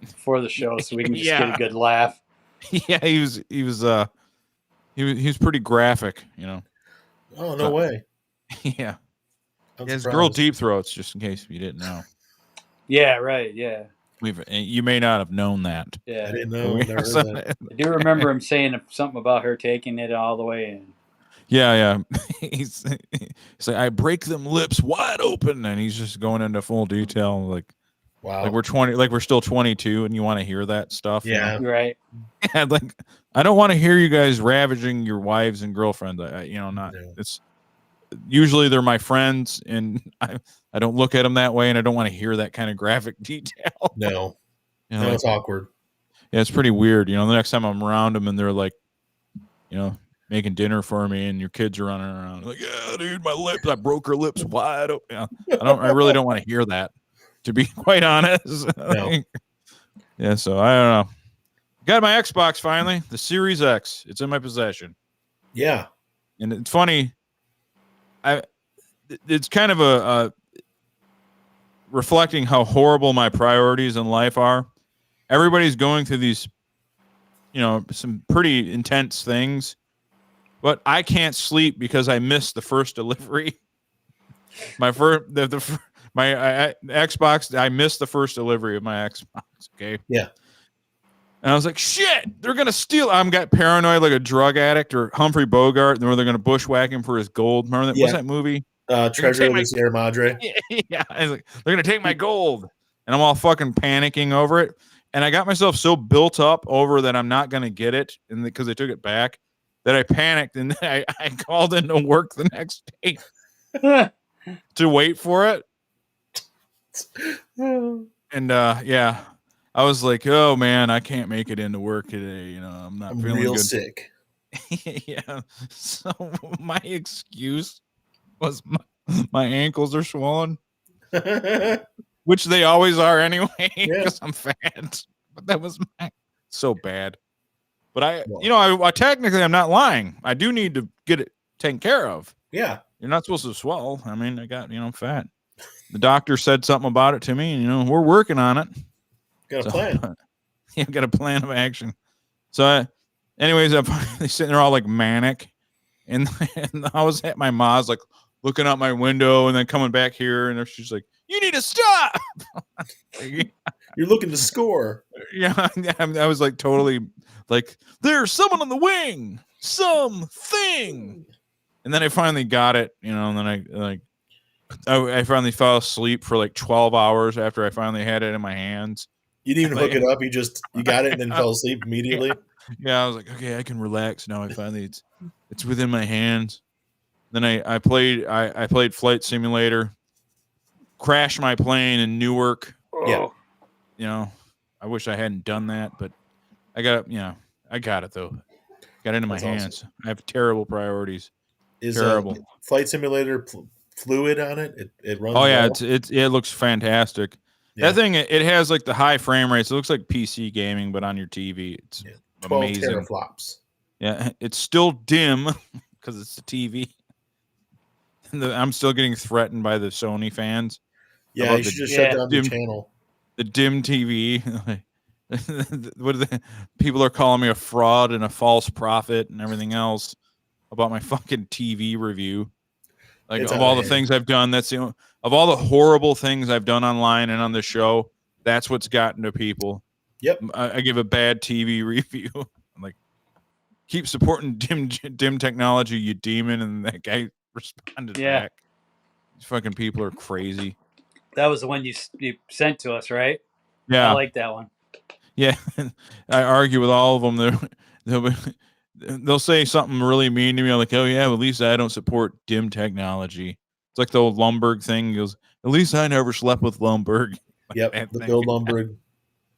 the show, so we can just get a good laugh. Yeah, he was pretty graphic, Oh no way! Yeah, he has girl deep throats. Just in case you didn't know. Yeah, right. Yeah, you may not have known that. Yeah, I didn't know. Never heard that. I do remember him saying something about her taking it all the way in. Yeah. He's like, I break them lips wide open, and he's just going into full detail, like, wow, like we're still 22, and you want to hear that stuff. Yeah, right. Yeah, like I don't want to hear you guys ravaging your wives and girlfriends. It's usually they're my friends, and I don't look at them that way, and I don't want to hear that kind of graphic detail. No, it's awkward. Yeah, it's pretty weird. The next time I'm around them, and they're like, making dinner for me, and your kids are running around like, yeah, dude, my lips, I broke her lips wide open. Yeah, I really don't want to hear that, to be quite honest. No. Yeah, so I don't know. Got my Xbox finally, the Series X. It's in my possession. Yeah, and it's funny. It's kind of a reflecting how horrible my priorities in life are. Everybody's going through these, some pretty intense things. But I can't sleep because I missed the first delivery. My Xbox, I missed the first delivery of my Xbox. Okay. Yeah. And I was like, shit, they're gonna steal. I'm got paranoid like a drug addict or Humphrey Bogart, and they're gonna bushwhack him for his gold. Remember that? What's that movie? Treasure of the Sierra Madre. Yeah. I was like, they're gonna take my gold, and I'm all fucking panicking over it. And I got myself so built up over that I'm not gonna get it, and because they took it back. That I panicked and I called into work the next day to wait for it. And I was like, oh man, I can't make it into work today. I'm not feeling real good. Sick. Yeah. So my excuse was my ankles are swollen, which they always are anyway because I'm fat. But that was so bad. But I technically I'm not lying. I do need to get it taken care of. Yeah. You're not supposed to swell. I mean, I got, fat. The doctor said something about it to me, and, we're working on it. Got a plan. Yeah, got a plan of action. So anyways, I'm finally sitting there all like manic. And I was at my mom's like looking out my window and then coming back here, and she's like, you need to stop. You're looking to score. Yeah, I was like totally like, there's someone on the wing, something. And then I finally got it, and then I finally fell asleep for like 12 hours after I finally had it in my hands. You didn't even hook it up. You got it and then fell asleep immediately. Yeah, I was like, okay, I can relax now. I finally it's within my hands. Then I played Flight Simulator, crashed my plane in Newark. Yeah. I wish I hadn't done that, but I got it though. Got into my That's awesome. hands. I have terrible priorities. Is Terrible. Flight Simulator fluid on it? It runs. Oh yeah, well? it looks fantastic. Yeah. That thing, it has like the high frame rates. It looks like PC gaming, but on your TV. It's 12 amazing. teraflops. Yeah, it's still dim because it's the TV. I'm still getting threatened by the Sony fans. Yeah, you should just shut down the channel. The dim TV. People are calling me a fraud and a false prophet and everything else about my fucking TV review. Like, of all the things I've done, of all the horrible things I've done online and on the show, that's what's gotten to people. Yep. I give a bad TV review. I'm like, keep supporting dim technology, you demon. And that guy responded back. These fucking people are crazy. That was the one you sent to us, right? Yeah. I like that one. Yeah. I argue with all of them. They'll say something really mean to me. I'm like, oh, yeah, well, at least I don't support dim technology. It's like the old Lumberg thing. He goes, at least I never slept with Lumberg. Yep, the Bill Lumberg.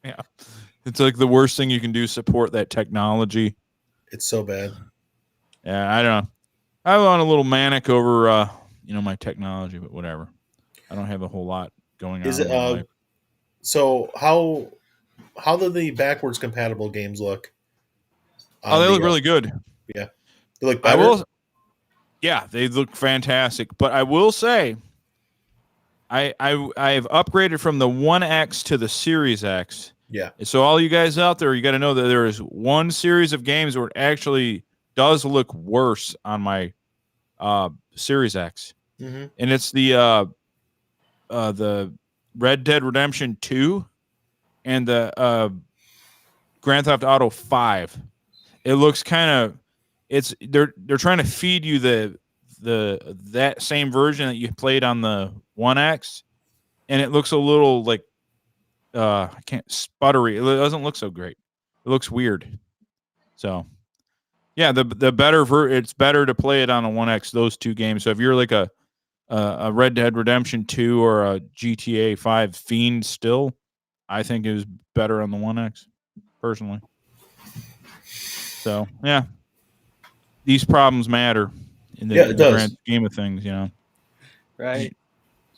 Yeah. It's like the worst thing you can do, support that technology. It's so bad. Yeah, I don't know. I'm on a little manic over, my technology, but whatever. I don't have a whole lot going on in my life. So how do the backwards compatible games look? Oh, they look really good. Yeah. They look better? Yeah, they look fantastic. But I will say, I've upgraded from the 1X to the Series X. Yeah. So all you guys out there, you got to know that there is one series of games where it actually does look worse on my Series X. Mm-hmm. And it's the Red Dead Redemption 2 and the Grand Theft Auto 5. It looks kind of they're trying to feed you that same version that you played on the 1X, and it looks a little like I can't sputtery. It doesn't look so great. It looks weird. So yeah, the better it's better to play it on a 1X, those two games. So if you're like a Red Dead Redemption 2 or a GTA 5 fiend still, I think it was better on the 1X, personally. So, yeah. These problems matter in the grand scheme of things, Right.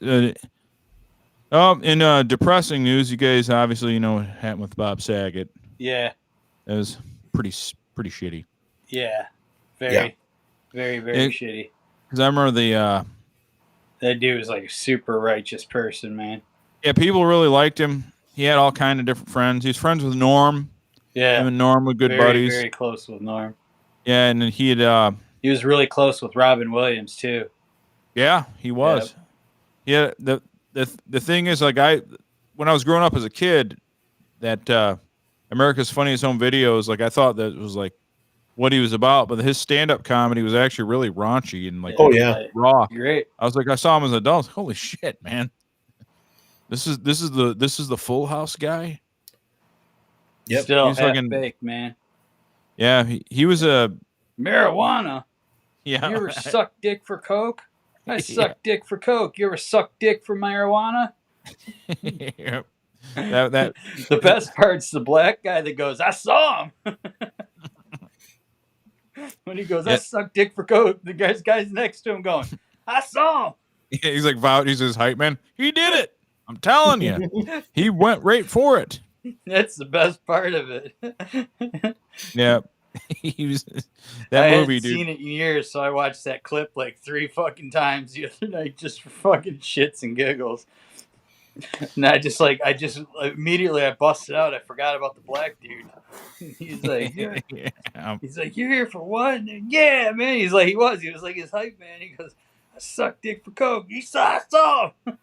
In depressing news, you guys obviously know what happened with Bob Saget. Yeah. It was pretty shitty. Yeah. Very shitty. Because I remember that dude was like a super righteous person, man. Yeah, people really liked him. He had all kind of different friends. He was friends with Norm. Yeah. Him and Norm were good buddies. Very close with Norm. Yeah, and then he was really close with Robin Williams too. Yeah, he was. Yep. Yeah, the thing is, like, when I was growing up as a kid, that America's Funniest Home Videos, like, I thought that was like what he was about, but his stand-up comedy was actually really raunchy and like raw. Great. I was like, I saw him as an adult. Holy shit, man! This is the Full House guy. Yep. Still half-baked, man. Yeah, he was a marijuana. Yeah. You ever suck dick for coke? I suck dick for coke. You ever suck dick for marijuana? Yep. That the best part's the black guy that goes, I saw him. When he goes, I suck dick for coke, the guy's next to him going, I saw him. Yeah, he's like, he's his hype man. He did it. I'm telling you. He went right for it. That's the best part of it. Yeah. He was that movie, movie, dude. I hadn't seen it in years, so I watched that clip like 3 fucking times the other night just for fucking shits and giggles. And I just immediately I busted out. I forgot about the black dude. He's like, he's like, you're here for what? Yeah, man. He was like his hype man. He goes, I suck dick for coke. I saw him.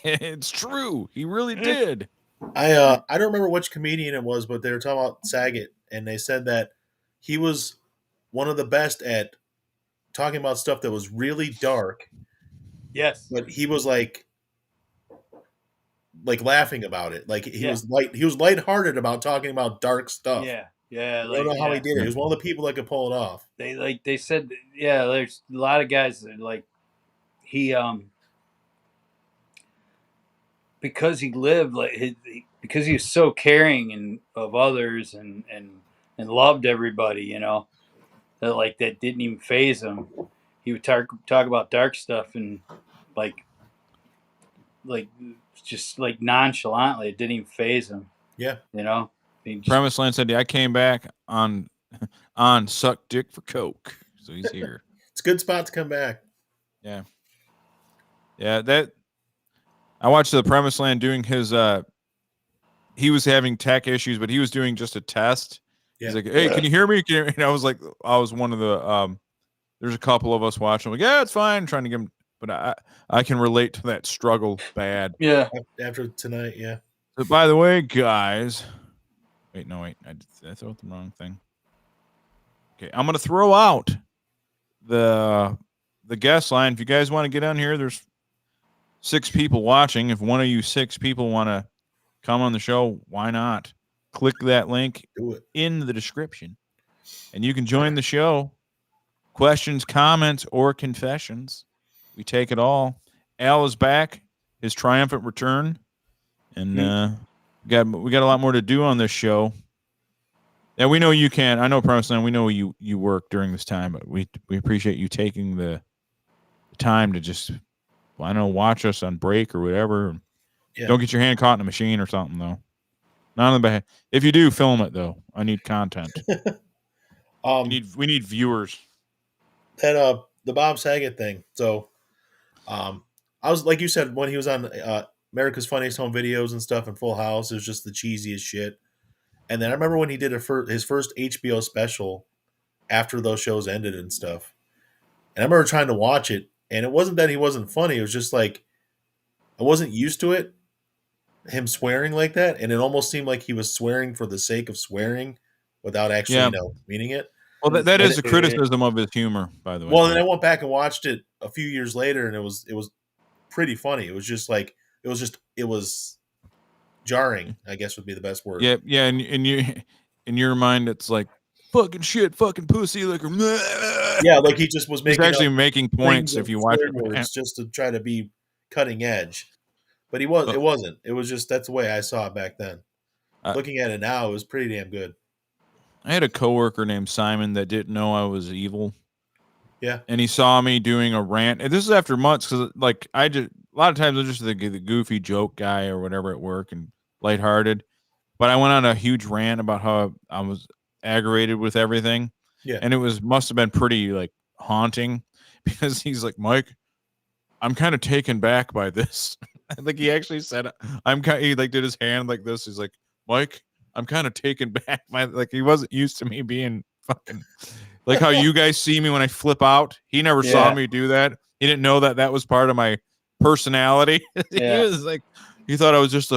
It's true. He really did. I don't remember which comedian it was, but they were talking about Saget, and they said that he was one of the best at talking about stuff that was really dark. Yes. But he was like laughing about it. Like he was lighthearted about talking about dark stuff. Yeah. Yeah. I don't know how he did it. He was one of the people that could pull it off. They said, there's a lot of guys that like he because he lived because he was so caring of others and loved everybody, that didn't even phase him. He would talk about dark stuff and like just like nonchalantly. It didn't even phase him. Yeah. You know. Premise Land said, I came back on Suck Dick for Coke. So he's here. It's a good spot to come back. Yeah. Yeah, that I watched the Premise Land doing his he was having tech issues, but he was doing just a test. Yeah. He's like, hey, can you hear me? And I was like, I was one of the there's a couple of us watching. I'm like, yeah, it's fine. I'm trying to give him, but I can relate to that struggle bad. Yeah. After tonight, yeah. So by the way, guys. Wait, I threw out the wrong thing. Okay, I'm gonna throw out the guest line. If you guys want to get on here, there's 6 people watching. If one of you 6 people want to come on the show, why not? Click that link in the description, and you can join the show. Questions, comments, or confessions, we take it all. Al is back, his triumphant return, and we got a lot more to do on this show. Yeah, we know you can. I know, Promised Land, we know you work during this time, but we appreciate you taking the time to just, I don't know, watch us on break or whatever. Yeah. Don't get your hand caught in a machine or something, though. Not on the back. If you do, film it, though. I need content. We need viewers. That the Bob Saget thing. So, I was, like you said, when he was on America's Funniest Home Videos and stuff in Full House, it was just the cheesiest shit. And then I remember when he did his first HBO special after those shows ended and stuff. And I remember trying to watch it, and it wasn't that he wasn't funny. It was just like I wasn't used to it, him swearing like that, and it almost seemed like he was swearing for the sake of swearing without actually meaning it. Well, that is a criticism of his humor, by the way. Well, then I went back and watched it a few years later, and it was pretty funny. It was just like it was jarring, I guess would be the best word. Yeah, and in your mind, it's like fucking shit, fucking pussy, like yeah, like he just was making points if you watch it, just to try to be cutting edge. But it wasn't. It was just that's the way I saw it back then. Looking at it now, it was pretty damn good. I had a coworker named Simon that didn't know I was evil. Yeah, and he saw me doing a rant, and this is after months because like a lot of times I'm just the goofy joke guy or whatever at work and lighthearted. But I went on a huge rant about how I was aggravated with everything. Yeah. And it must have been pretty like haunting because he's like, Mike, I'm kind of taken back by this. Like he actually said, he like did his hand like this. He's like, Mike, I'm kind of taken back by, like, he wasn't used to me being fucking like how you guys see me when I flip out. He never saw me do that. He didn't know that was part of my personality. He was like, he thought I was just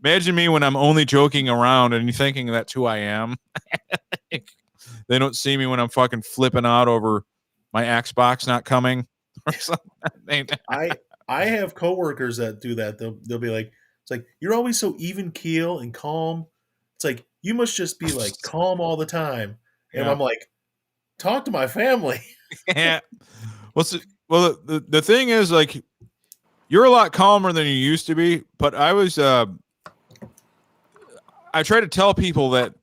imagine me when I'm only joking around and you're thinking that's who I am. They don't see me when I'm fucking flipping out over my Xbox not coming or something. I have coworkers that do that. They'll be like, it's like, you're always so even keel and calm. It's like, you must just be like calm all the time. And I'm like, talk to my family. Yeah. Well, the thing is, like, you're a lot calmer than you used to be, but I was I try to tell people that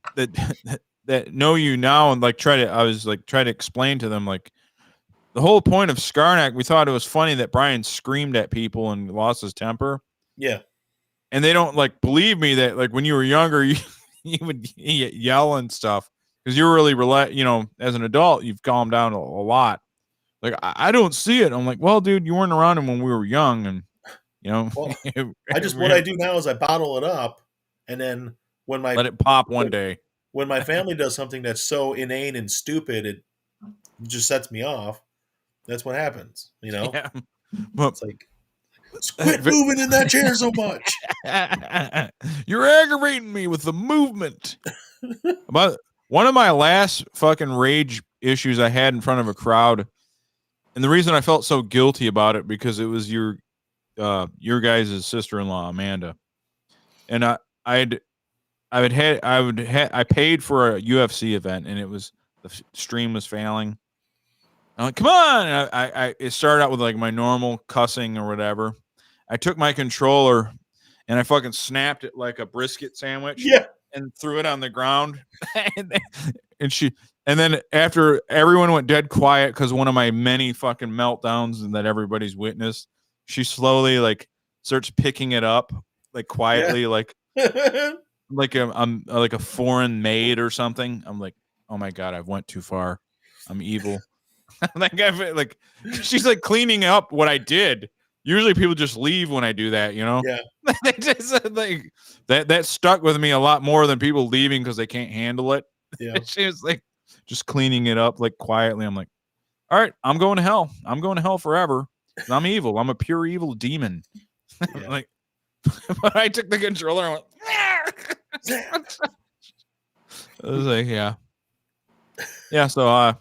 know you now and like try to explain to them, like, the whole point of Skarnak, we thought it was funny that Brian screamed at people and lost his temper. Yeah. And they don't like believe me that like when you were younger, you would yell and stuff because you're really as an adult, you've calmed down a lot. Like, I don't see it. I'm like, well, dude, you weren't around him when we were young. And, well, what I do now is I bottle it up. And then let it pop one day. When my family does something that's so inane and stupid, it just sets me off. That's what happens, Yeah. Well, it's like, quit moving in that chair so much. You're aggravating me with the movement. About one of my last fucking rage issues I had in front of a crowd, and the reason I felt so guilty about it because it was your guys' sister-in-law, Amanda, and I paid for a UFC event, and the stream was failing. I'm like, come on! And it started out with like my normal cussing or whatever. I took my controller and I fucking snapped it like a brisket sandwich. Yeah. And threw it on the ground. and And then after everyone went dead quiet because one of my many fucking meltdowns and that everybody's witnessed, she slowly like starts picking it up like quietly, like like a foreign maid or something. I'm like, oh my god, I've went too far. I'm evil. like she's like cleaning up what I did. Usually people just leave when I do that, you know. Yeah. They just, like that stuck with me a lot more than people leaving because they can't handle it. Yeah. She was like just cleaning it up like quietly. I'm like, all right, I'm going to hell. I'm going to hell forever. I'm evil. I'm a pure evil demon. Yeah. Like, but I took the controller and went. I was like, yeah. So I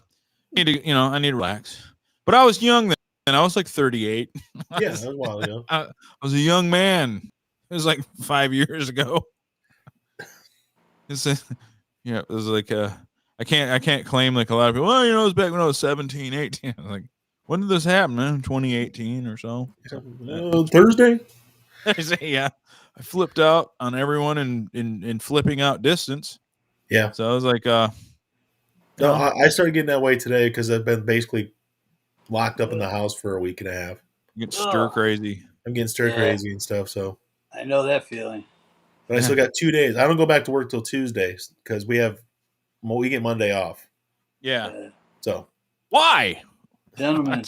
need to relax. But I was young then. I was like 38. Yeah, that was a while ago. I was a young man. It was like 5 years ago. It was like I can't claim like a lot of people. Well, it was back when I was 17, 18. I was like, when did this happen, man? 2018 or so. Thursday. Yeah, I flipped out on everyone in flipping out distance. Yeah. So I was like, no, I started getting that way today because I've been basically locked up in the house for a week and a half. You get stir crazy. I'm getting stir crazy and stuff. So I know that feeling. But I still got 2 days. I don't go back to work till Tuesday because we get Monday off. Yeah. So why, gentlemen?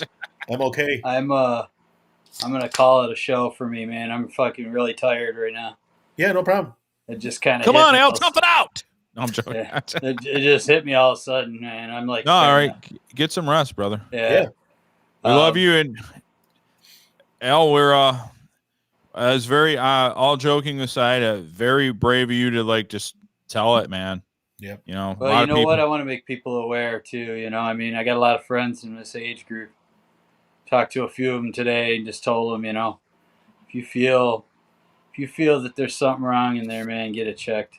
I'm okay. I'm gonna call it a show for me, man. I'm fucking really tired right now. Yeah, no problem. It just kind of come on, Al, tough it out. No, I'm joking. Yeah. It just hit me all of a sudden, man. I'm like, no, all right, get some rest, brother. Yeah. We love you, and Al, we're as very all joking aside, very brave of you to like just tell it, man. Yeah. Well, you know what? I want to make people aware too. I mean, I got a lot of friends in this age group. Talked to a few of them today and just told them, if you feel that there's something wrong in there, man, get it checked.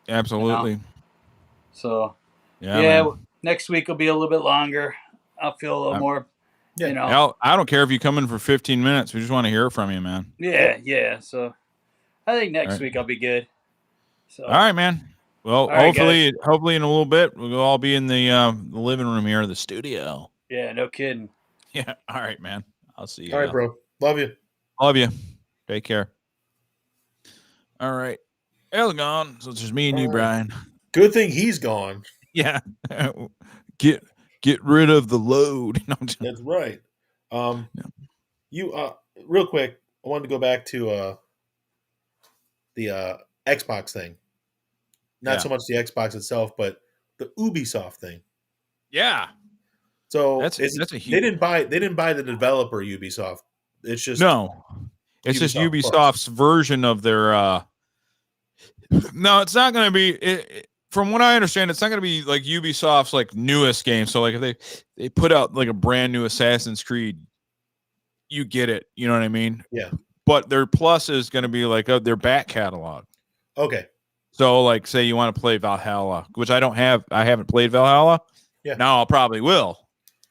Absolutely. So, yeah, next week will be a little bit longer. I'll feel a little more. Al, I don't care if you come in for 15 minutes. We just want to hear from you, man. Yeah. So, I think next week I'll be good. So, all right, man. Well, hopefully in a little bit we'll all be in the living room here, the studio. Yeah, no kidding. Yeah. All right, man. I'll see you. All right, bro. Love you. Love you. Take care. All right. Al's gone, so it's just me and you, Brian. Good thing he's gone. Yeah. Get rid of the load. That's right. You real quick, I wanted to go back to the Xbox thing. Not so much the Xbox itself, but the Ubisoft thing. Yeah. So that's a huge... they didn't buy the developer Ubisoft. It's just It's just Ubisoft's version of their no, it's not going to be from what I understand, it's not going to be like Ubisoft's like newest game. So like if they put out like a brand new Assassin's Creed, you get it, you know what I mean? Yeah. But their plus is going to be like their back catalog. Okay. So like say you want to play Valhalla, which I haven't played Valhalla. Yeah. Now I probably will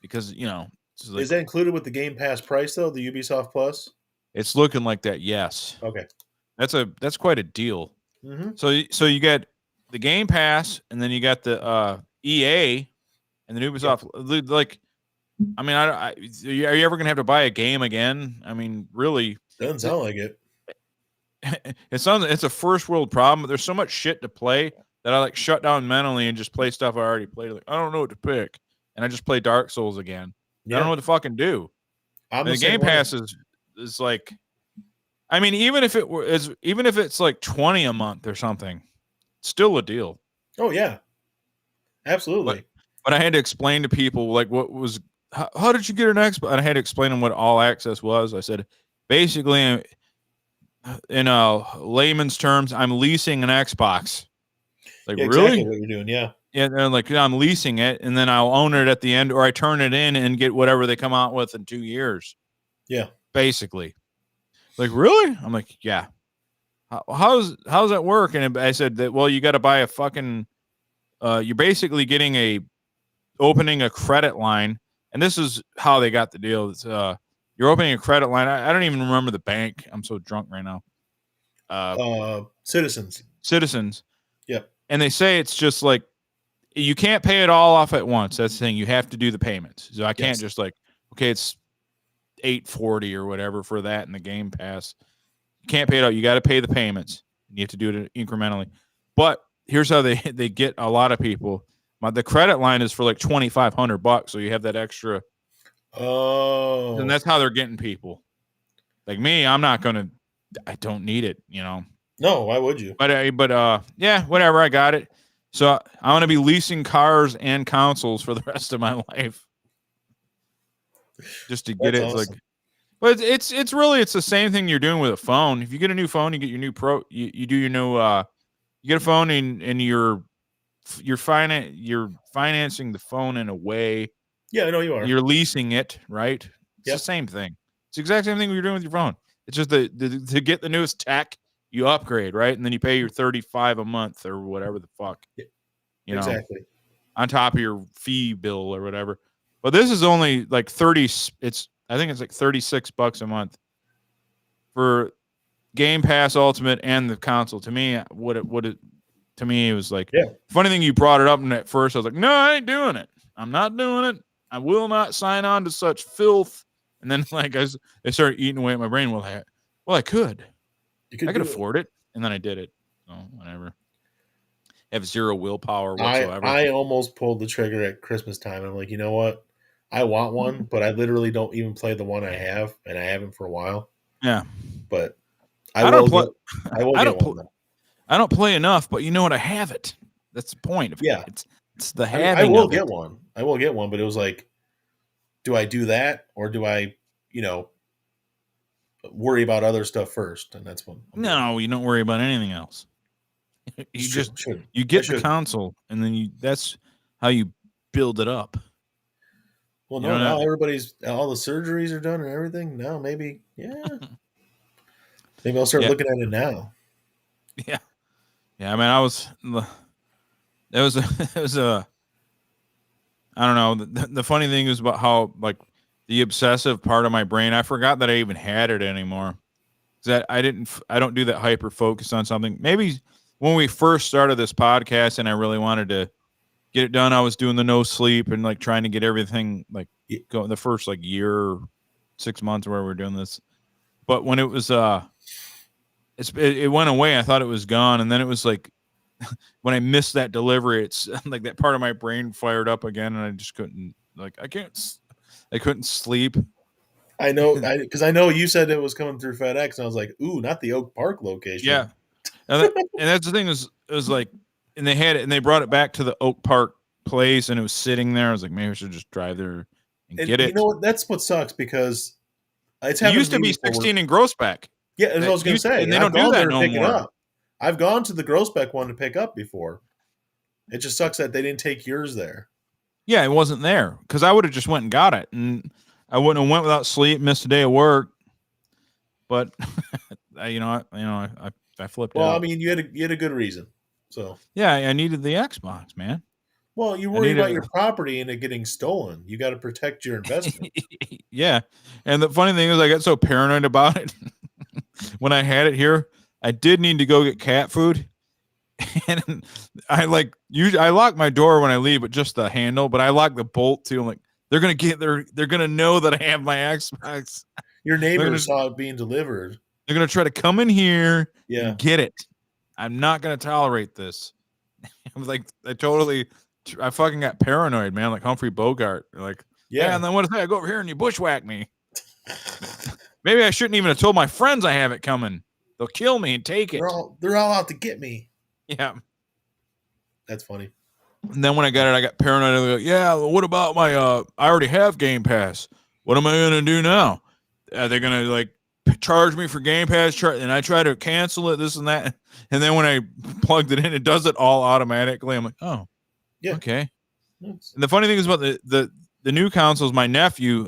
because is that included with the Game Pass price though, the Ubisoft Plus? It's looking like that, yes. Okay. That's quite a deal. Mm-hmm. So you get the Game Pass, and then you got the EA, and the Ubisoft. Yeah. Like, I mean, are you ever gonna have to buy a game again? I mean, really, doesn't sound like it. It's a first world problem. But there's so much shit to play that I like shut down mentally and just play stuff I already played. Like, I don't know what to pick, and I just play Dark Souls again. Yeah. I don't know what to fucking do. The Game Pass is like, I mean, even if it's like 20 a month or something, it's still a deal. Oh yeah, absolutely. But I had to explain to people like how did you get an Xbox? And I had to explain them what All Access was. I said, basically, in layman's terms, I'm leasing an Xbox. Like, yeah, really? Exactly what you're doing, yeah. Yeah, and like I'm leasing it, and then I'll own it at the end, or I turn it in and get whatever they come out with in 2 years. Yeah, basically. Like, really? I'm like, yeah. How's that work? And I said that, well, you got to buy a fucking. You're basically opening a credit line, and this is how they got the deal. It's, you're opening a credit line. I don't even remember the bank. I'm so drunk right now. Citizens. Citizens. Yep. And they say it's just like you can't pay it all off at once. That's the thing. You have to do the payments. So I can't Yes. just like, okay, it's $8.40 or whatever for that in the Game Pass. You can't pay it out. You got to pay the payments. You have to do it incrementally. But here's how they get a lot of people. The credit line is for like $2,500, so you have that extra. Oh, And that's how they're getting people. Like me, I don't need it, you know. no, why would you? But yeah, whatever. I got it. So I'm gonna be leasing cars and consoles for the rest of my life, just to get That's it. awesome. Like, but it's really the same thing you're doing with a phone. If you get a new phone, you get your new you do your new you get a phone and you're financing the phone in a way. Yeah, I know you are. You're leasing it, right? It's Yep. the same thing. It's the exact same thing you're doing with your phone. It's just to get the newest tech, you upgrade, right? And then you pay your $35 a month or whatever the fuck, you know, Exactly. on top of your fee bill or whatever. But this is only like 30. I think it's like $36 a month for Game Pass Ultimate and the console. To me, to me, it was like, Yeah. Funny thing, you brought it up, and at first I was like, no, I ain't doing it. I'm not doing it. I will not sign on to such filth. And then like I started eating away at my brain. Well, I could. I could afford it. And then I did it. So whatever. Have zero willpower whatsoever. I almost pulled the trigger at Christmas time. I'm like, you know what? I want one, but I literally don't even play the one I have, and I haven't for a while. Yeah. But I don't play. I will get one. I don't play enough, but you know what? I have it. That's the point. Yeah. It's the I having. will get one. I will get one, but it was like, do I do that or do I, worry about other stuff first? And that's when. No, you don't worry about anything else. You get the console, and then that's how you build it up. Well, no, now all the surgeries are done and everything. Now maybe, yeah. Maybe I'll start looking at it now. Yeah. Yeah, I mean, it was a I don't know. The funny thing is about how like the obsessive part of my brain, I forgot that I even had it anymore. That I don't do that hyper focus on something. Maybe when we first started this podcast and I really wanted to get it done, I was doing the no sleep and like trying to get everything like going the first like year, 6 months where we're doing this. But when it was it went away, I thought it was gone, and then it was like when I missed that delivery, it's like that part of my brain fired up again, and I just couldn't I couldn't sleep. I know, because I know you said it was coming through FedEx, and I was like, "Ooh, not the Oak Park location." Yeah, and that's the thing is, it was like, and they had it, and they brought it back to the Oak Park place, and it was sitting there. I was like, maybe I should just drive there and get it. You know what? That's what sucks because it used to be 16 in Grossbeck. Yeah, that's what I was going to say. And they don't do that no more. I've gone to the Grossbeck one to pick up before. It just sucks that they didn't take yours there. Yeah, it wasn't there because I would have just went and got it, and I wouldn't have went without sleep, missed a day of work. But I flipped out. Well, I mean, you had a good reason. So yeah, I needed the Xbox, man. Well, you worry about your property and it getting stolen. You got to protect your investment. Yeah, and the funny thing is, I got so paranoid about it when I had it here. I did need to go get cat food, and I lock my door when I leave, but just the handle. But I lock the bolt too. I'm like, they're gonna know that I have my Xbox. Your neighbors saw it being delivered. They're gonna try to come in here and get it. I'm not gonna tolerate this. I was like, I fucking got paranoid, man. Like Humphrey Bogart. Like, yeah. And then what if I go over here and you bushwhack me? Maybe I shouldn't even have told my friends I have it coming. They'll kill me and take it. They're all out to get me. Yeah. That's funny. And then when I got it, I got paranoid. I go, yeah, well, what about my, I already have Game Pass. What am I going to do now? Are they going to like charge me for Game Pass? And I try to cancel it, this and that. And then when I plugged it in, it does it all automatically. I'm like, oh, yeah. Okay. And the funny thing is about the new consoles, my nephew,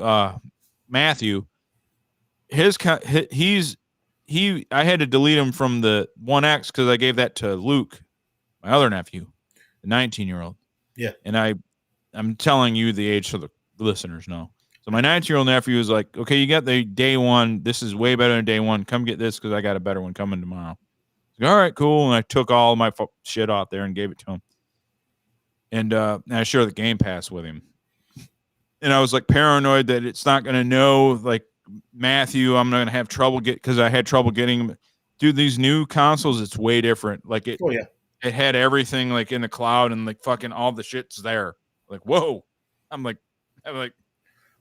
Matthew, I had to delete him from the 1X because I gave that to Luke, my other nephew, the 19-year-old. Yeah. And I'm telling you the age so the listeners know. So my 19-year-old nephew was like, okay, you got the day one. This is way better than day one. Come get this because I got a better one coming tomorrow. Like, all right, cool. And I took all my shit out there and gave it to him. and I share the Game Pass with him. And I was like paranoid that it's not going to know, like Matthew, I'm going to have trouble because I had trouble getting him. Dude, these new consoles, it's way different. Like it had everything like in the cloud and like fucking all the shit's there. Like, whoa. I'm like, it's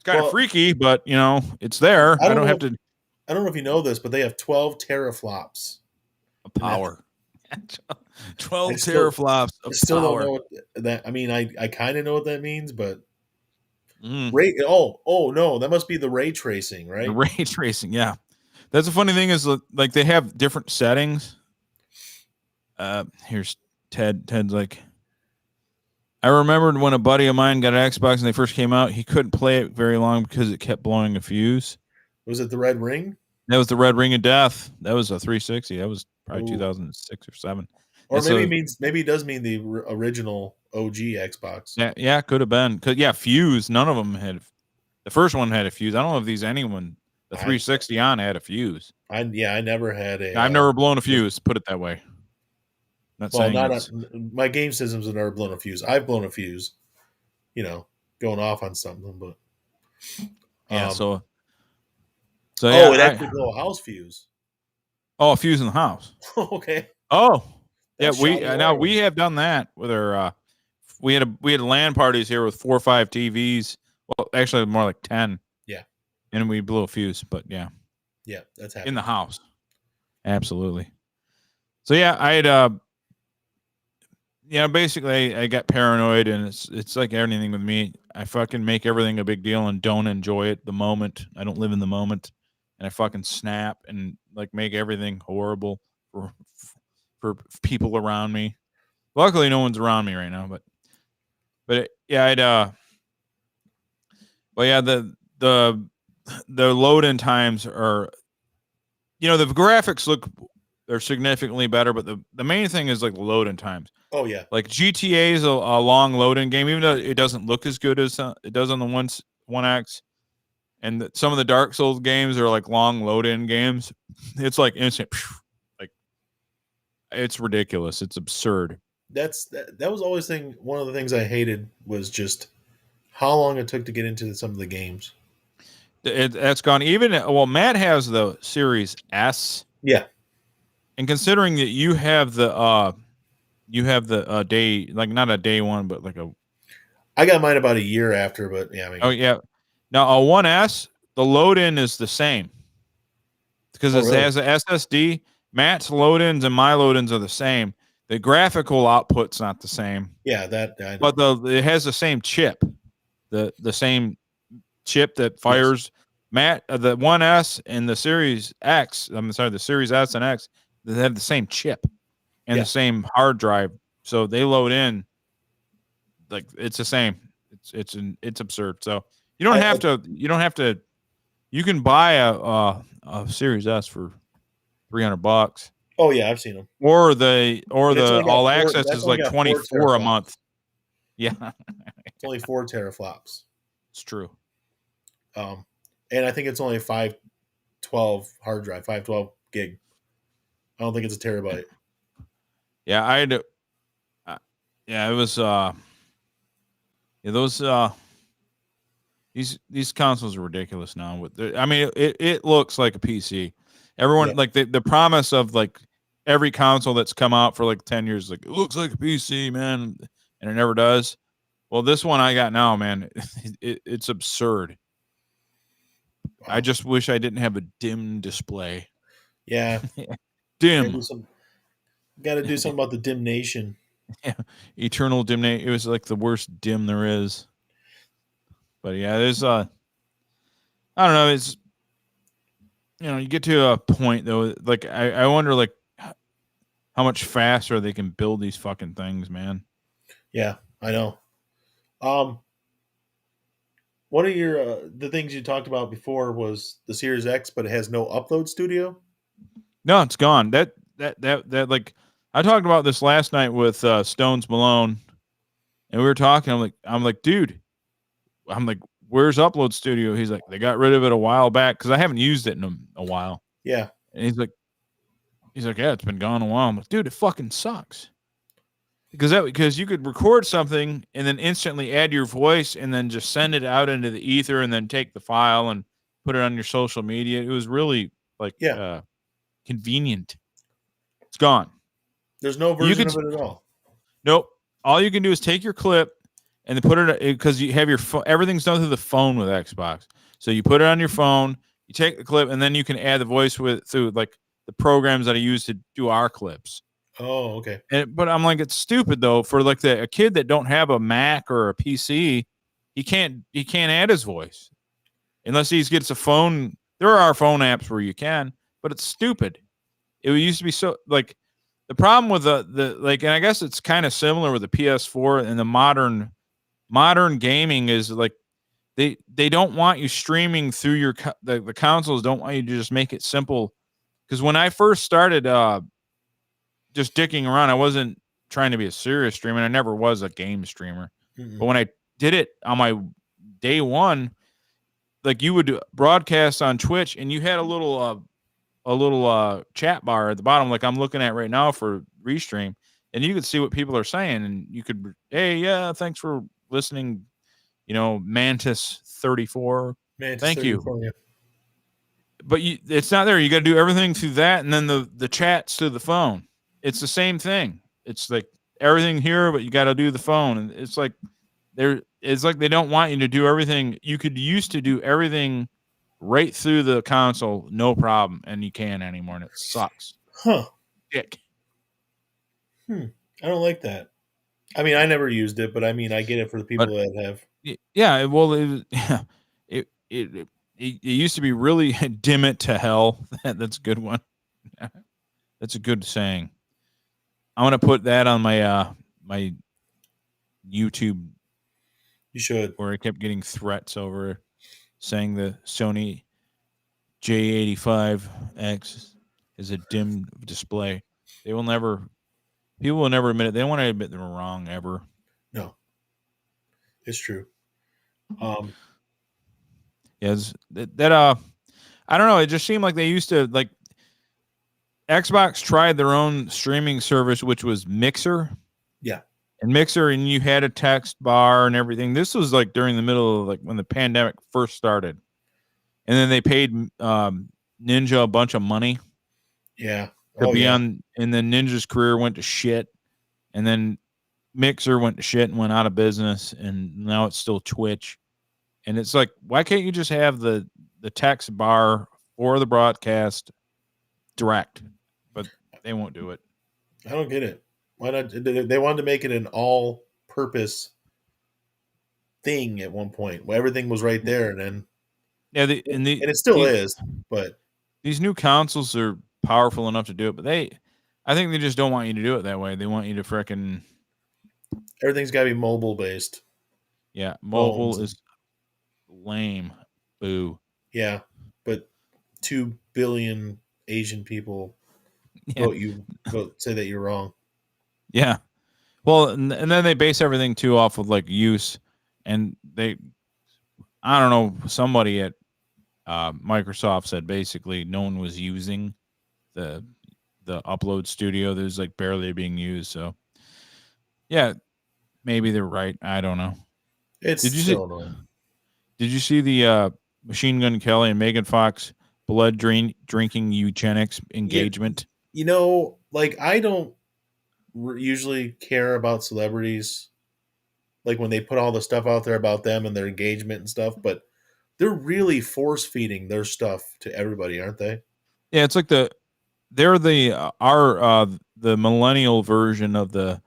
kind of freaky, but you know, it's there. I don't have to. I don't know if you know this, but they have 12 teraflops of power. 12 teraflops of power. I still don't know what that. I mean, I kind of know what that means, but ray. Oh no, that must be the ray tracing, right? The ray tracing, yeah. That's the funny thing is like they have different settings. Here's Ted. Ted's like, I remembered when a buddy of mine got an Xbox and they first came out, he couldn't play it very long because it kept blowing a fuse. Was it the Red Ring? That was the Red Ring of Death. That was a 360. That was probably 2006 or 7. Or maybe it does mean the original OG Xbox. Yeah, could have been. Fuse. None of them had. The first one had a fuse. I don't know if the 360 on had a fuse. I never had a. I've never blown a fuse. Put it that way. My game systems have never blown a fuse. I've blown a fuse. You know, going off on something, but yeah. So yeah, it actually blew a house fuse. Oh, a fuse in the house. Okay. Oh, yeah. We have done that with our. We had LAN parties here with 4 or 5 TVs. Well, actually, more like 10. Yeah. And we blew a fuse, but yeah. Yeah, that's happening in the house. Absolutely. So yeah, I had basically I got paranoid, and it's like anything with me. I fucking make everything a big deal and don't enjoy it the moment. I don't live in the moment, and I fucking snap and like make everything horrible for people around me. Luckily, no one's around me right now, but the load-in times are, the graphics they're significantly better, but the main thing is like the load-in times. Oh yeah, like GTA is a long load-in game, even though it doesn't look as good as it does on the 1X. And some of the Dark Souls games are like long load-in games. It's like instant, like it's ridiculous. It's absurd. That was always one of the things I hated was just how long it took to get into some of the games. That's gone. Matt has the Series S. Yeah. And considering that you have the day, like not a day one, but like I got mine about a year after, but yeah. Oh yeah. Now a 1S, the load-in is the same because it has a SSD. Matt's load-ins and my load-ins are the same. The graphical output's not the same. Yeah, that. I know. But it has the same chip, the same chip that fires. Yes. Matt, the 1S and the Series X. I'm sorry, the Series S and X. They have the same chip and the same hard drive, so they load in like it's the same. It's absurd. So you don't have to. You can buy a Series S for $300. Oh yeah, I've seen them. Or the all access is like 24 a month. Yeah, it's only 4 teraflops. It's true. And I think it's only 512 hard drive, 512 gig. I don't think it's a terabyte. Yeah, I had. It was. These consoles are ridiculous now. I mean, it looks like a PC. Everyone like the promise of like every console that's come out for like 10 years, like it looks like a PC, man, and it never does. Well, this one I got now, man, it's absurd. Wow. I just wish I didn't have a dim display. Yeah. Dim. Got to do something about the dimnation. Yeah. Eternal dimnation. It was like the worst dim there is. But yeah, there's I don't know, it's you get to a point though, like I wonder like how much faster they can build these fucking things, man. Yeah, I know. One of your the things you talked about before was the Series X, but it has no upload studio. No, it's gone. That like I talked about this last night with Stones Malone, and we were talking. I'm like, dude, where's Upload Studio? He's like, they got rid of it a while back because I haven't used it in a while. Yeah, and he's like, yeah, it's been gone a while. I'm like, dude, it fucking sucks. because you could record something and then instantly add your voice and then just send it out into the ether and then take the file and put it on your social media. It was really like convenient. It's gone. There's no version of it at all. Nope. All you can do is take your clip and then put it because you have your everything's done through the phone with Xbox. So you put it on your phone, you take the clip, and then you can add the voice through like the programs that I use to do our clips. Oh, okay. But I'm like, it's stupid though for like a kid that don't have a Mac or a PC. He can't add his voice unless he gets a phone. There are phone apps where you can, but it's stupid. It used to be so like the problem with the like, and I guess it's kind of similar with the PS4 and the modern gaming is like they don't want you streaming through your the consoles. Don't want you to just make it simple. Because when I first started just dicking around, I wasn't trying to be a serious streamer. I never was a game streamer. Mm-hmm. But when I did it on my day one, like you would broadcast on Twitch, and you had a little chat bar at the bottom, like I'm looking at right now for Restream, and you could see what people are saying, and you could, hey, yeah, thanks for listening, Mantis 34. Thank 34, you. Yeah. But it's not there. You got to do everything through that, and then the chats through the phone. It's the same thing. It's like everything here, but you got to do the phone, and it's like they don't want you to do everything. You could used to do everything right through the console, no problem, and you can't anymore, and it sucks. Huh. Dick. I don't like that. I mean, I never used it, but I mean, I get it for the people that have. Yeah, well, it used to be really dim it to hell. That's a good one. That's a good saying. I'm gonna put that on my my YouTube. You should. Where I kept getting threats over saying the Sony J85X is a dim display. People will never admit it. They don't want to admit they're wrong ever. No, it's true. Yes, that I don't know. It just seemed like they used to like Xbox tried their own streaming service, which was Mixer. Yeah. And Mixer, and you had a text bar and everything. This was like during the middle of like when the pandemic first started. And then they paid Ninja a bunch of money. Yeah. To be on, and then Ninja's career went to shit. And then Mixer went to shit and went out of business. And now it's still Twitch. And it's like, why can't you just have the text bar for the broadcast direct? But they won't do it. I don't get it. Why not? They wanted to make it an all-purpose thing at one point where everything was right there, and then and it still is. But these new consoles are powerful enough to do it, but I think they just don't want you to do it that way. They want you to frickin' everything's got to be mobile based. Yeah, mobile is lame. Boo. Yeah, but 2 billion Asian people say that you're wrong. Yeah. Well, and then they base everything too off of like use, and I don't know, somebody at Microsoft said basically no one was using the upload studio. There's like barely being used. So yeah, maybe they're right. I don't know. Did you see the Machine Gun Kelly and Megan Fox blood drinking eugenics engagement? Like I don't usually care about celebrities, like when they put all the stuff out there about them and their engagement and stuff, but they're really force feeding their stuff to everybody, aren't they? Yeah, it's like the millennial version of the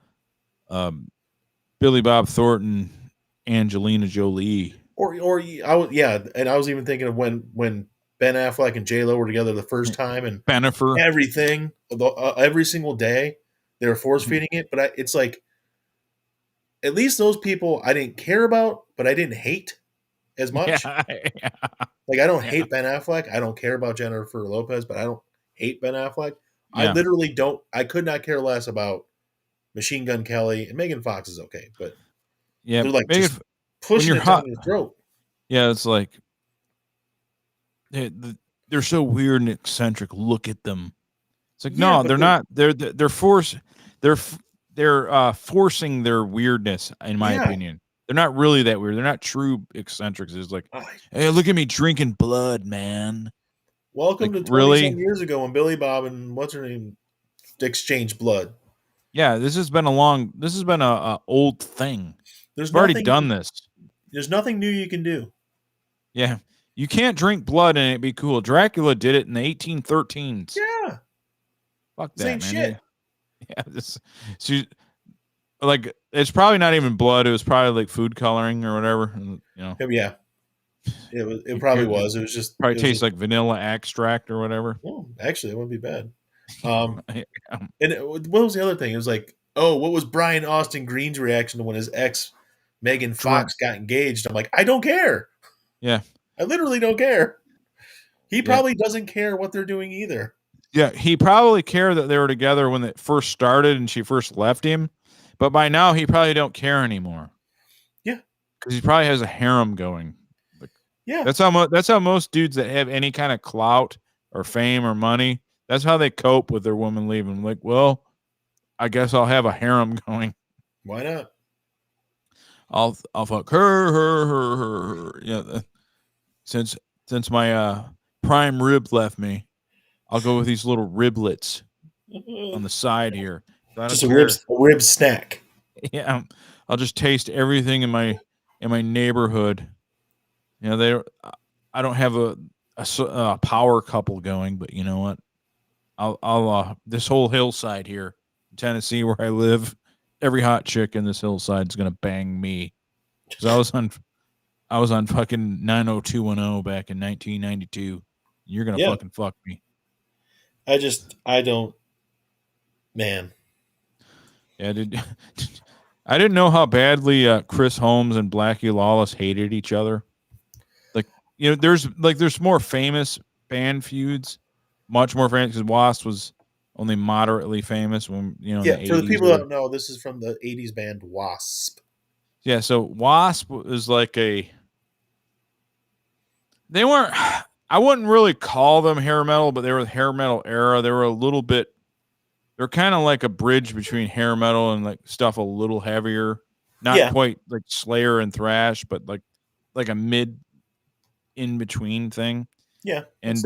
Billy Bob Thornton, Angelina Jolie. And I was even thinking of when Ben Affleck and J-Lo were together the first time, and Bennifer. Everything, every single day, they were force feeding it. But it's like, at least those people I didn't care about, but I didn't hate as much. Yeah. Like I don't hate Ben Affleck. I don't care about Jennifer Lopez, but I don't hate Ben Affleck. Yeah. I literally don't. I could not care less about Machine Gun Kelly, and Megan Fox is okay, but yeah, they're like just pushing it down your throat. Yeah, it's like they're so weird and eccentric. Look at them. It's like no, they're not. They're forced. they're forcing their weirdness, in my Yeah. opinion. They're not really that weird. They're not true eccentrics. It's like, I- hey, look at me drinking blood, man. Welcome Like, to 20 some really? years ago when Billy Bob and what's her name exchanged blood. Yeah, this has been a old thing. There's We've already nothing. done this. There's nothing new you can do. Yeah. You can't drink blood and it be cool. Dracula did it in the 1813s. Yeah. Fuck Same that, man. shit. Yeah, so, like, it's probably not even blood. It was probably like food coloring or whatever. Yeah. It probably was. It was just probably it was tastes just, like vanilla extract or whatever. well, actually, it wouldn't be bad. What was the other thing? It was like, oh, what was Brian Austin Green's reaction to when his ex Megan Fox got engaged? I'm like, I don't care. Yeah. I literally don't care. He probably doesn't care what they're doing either. Yeah, he probably cared that they were together when it first started and she first left him, but by now he probably don't care anymore. Yeah, because he probably has a harem going. Like, yeah, that's how most dudes that have any kind of clout or fame or money, that's how they cope with their woman leaving. Like, well, I guess I'll have a harem going. Why not? I'll fuck her. Yeah, since my prime rib left me, I'll go with these little riblets on the side here. So Just a rib snack. Yeah, I'll just taste everything in my neighborhood. You know, I don't have a power couple going, but you know what? I'll this whole hillside here in Tennessee where I live, every hot chick in this hillside is gonna bang me. Because I was on fucking 90210 back in 1992. You're gonna fucking fuck me. I don't, man. Yeah, I didn't know how badly Chris Holmes and Blackie Lawless hated each other. Like, you know, there's more famous band feuds, much more famous because Wasp was only moderately famous when in the 80s. For the people that don't know, this is from the 80s band Wasp. Yeah, so Wasp was like they weren't. I wouldn't really call them hair metal, but they were the hair metal era. They were a little bit. They're kind of like a bridge between hair metal and like stuff a little heavier. Not quite like Slayer and thrash, but like a mid in between thing. Yeah. And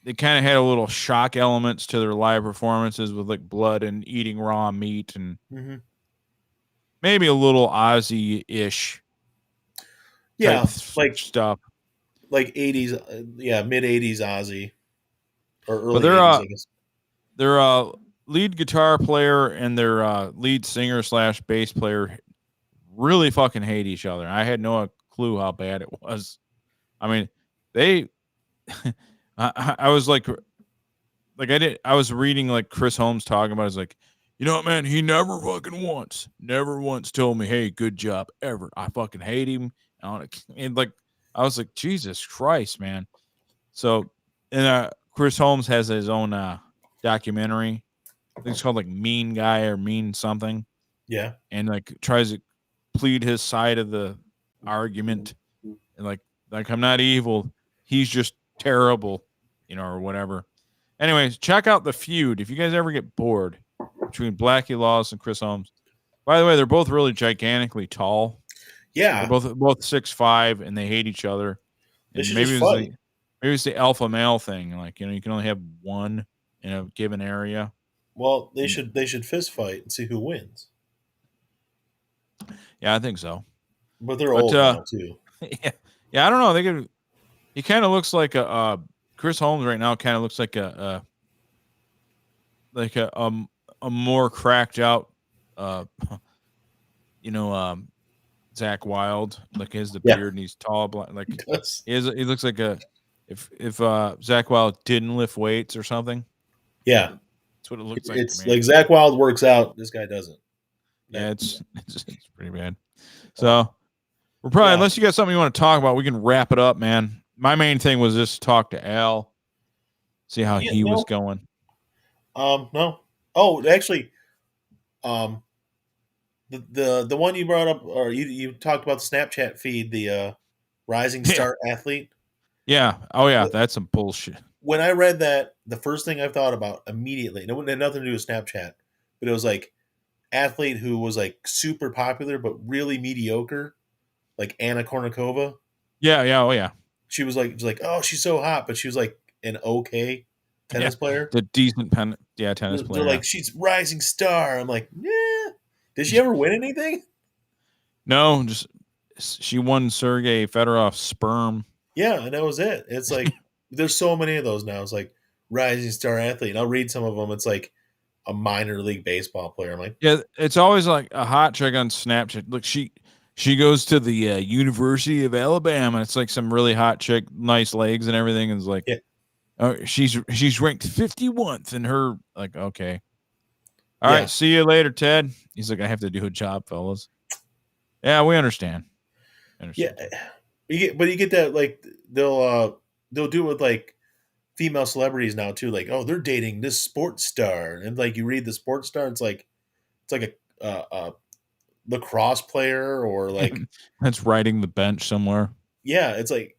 they kind of had a little shock elements to their live performances with like blood and eating raw meat and maybe a little Ozzy-ish. Yeah, like stuff. Like 80s, mid 80s Ozzy. Or early but they're 80s, I guess. Their lead guitar player and their lead singer / bass player really fucking hate each other. I had no clue how bad it was. I mean, they. I was like I was reading like Chris Holmes talking about it. It's like, you know what, man? He never once told me, hey, good job ever. I fucking hate him. And like, I was like, Jesus Christ, man. So, and Chris Holmes has his own documentary. I think it's called like Mean Guy or Mean Something. Yeah. And like tries to plead his side of the argument. And like I'm not evil. He's just terrible, or whatever. Anyways, check out The Feud if you guys ever get bored between Blackie Lawless and Chris Holmes. By the way, they're both really gigantically tall. Yeah. They're both 6'5" and they hate each other. They should maybe just fight. Maybe it's the alpha male thing. Like, you can only have one in a given area. Well, they should fist fight and see who wins. Yeah, I think so. But they're old now too. Yeah, I don't know. He kind of looks like Chris Holmes right now. Kind of looks like a more cracked out, Zach Wilde. Like, he has the beard and he's tall, like he looks like if Zach Wilde didn't lift weights or something. Yeah, that's what it looks like. It's like Zach Wilde works out. This guy doesn't. Yeah, it's pretty bad. So we're probably, unless you got something you want to talk about, we can wrap it up, man. My main thing was just talk to Al, see how he was going. No. Oh, actually, the one you brought up, or you talked about the Snapchat feed, the Rising Star Athlete. Yeah. Oh yeah, that's some bullshit. When I read that, the first thing I thought about immediately, and it had nothing to do with Snapchat, but it was like, athlete who was like super popular but really mediocre, like Anna Kournikova. Yeah, oh yeah. She was like, oh, she's so hot, but she was like an okay tennis player. The decent tennis They're player. like, she's rising star. I'm like, yeah. Did she ever win anything? No, just she won Sergei Fedorov's sperm. Yeah, and that was it. It's like there's so many of those now. It's like rising star athlete. And I'll read some of them. It's like a minor league baseball player. I'm like, yeah, it's always like a hot chick on Snapchat. Look, she goes to the University of Alabama. It's like some really hot chick, nice legs and everything. And it's like, yeah, she's ranked 51st in her. Like, okay, all yeah. right, see you later, Ted. He's like, I have to do a job, fellas. Yeah, we understand. Yeah, you get that like they'll do it with like female celebrities now too. Like, oh, they're dating this sports star, and like you read the sports star, it's like a lacrosse player or like That's riding the bench somewhere. yeah, it's like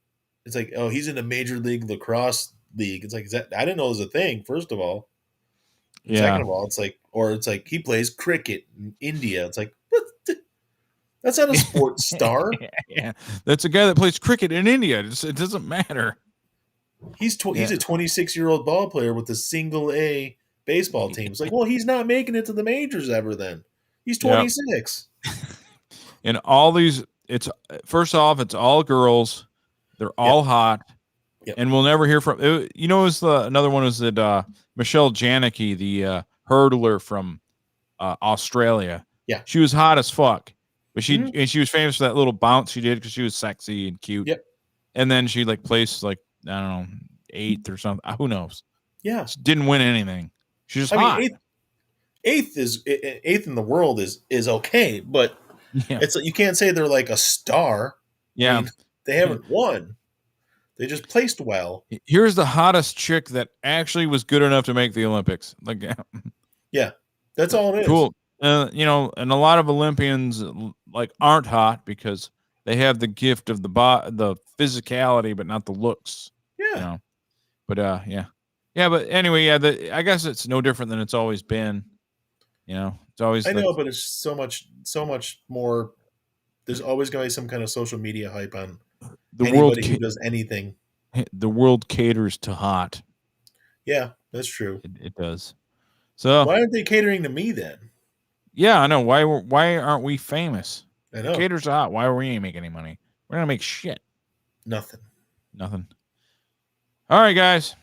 oh, he's in a major league lacrosse league. It's like is that I didn't know it was a thing. First of all, and Yeah, second of all, it's like he plays cricket in India. It's like what that's not a sports star. yeah, that's a guy that plays cricket in India. It doesn't matter. He's a 26-year-old ball player with a single A baseball team. It's like, well, he's not making it to the majors ever. Then he's 26. And all these, it's first off, it's all girls. They're all hot, and we'll never hear from. You know, another one was that Michelle Janicki, the hurdler from Australia. Yeah, she was hot as fuck, but and she was famous for that little bounce she did because she was sexy and cute. Yep. And then she like placed like I don't know 8th or something. Who knows? Yeah, she didn't win anything. She's just hot. Mean, eighth in the world is okay, but it's you can't say they're like a star. Yeah, I mean, they haven't won. They just placed well. Here's the hottest chick that actually was good enough to make the Olympics. Like, yeah, that's all it is. Cool. You know, and a lot of Olympians like aren't hot because they have the gift of the physicality, but not the looks. Yeah. You know? But yeah. But anyway, yeah. I guess it's no different than it's always been. You know, it's always. I know, but it's so much more. There's always going to be some kind of social media hype on anybody who does anything. The world caters to hot. Yeah, that's true. It does. So why aren't they catering to me then? Yeah, I know. Why aren't we famous? I know. Caters to hot. Why are we ain't making any money? We're gonna make shit. Nothing. All right, guys.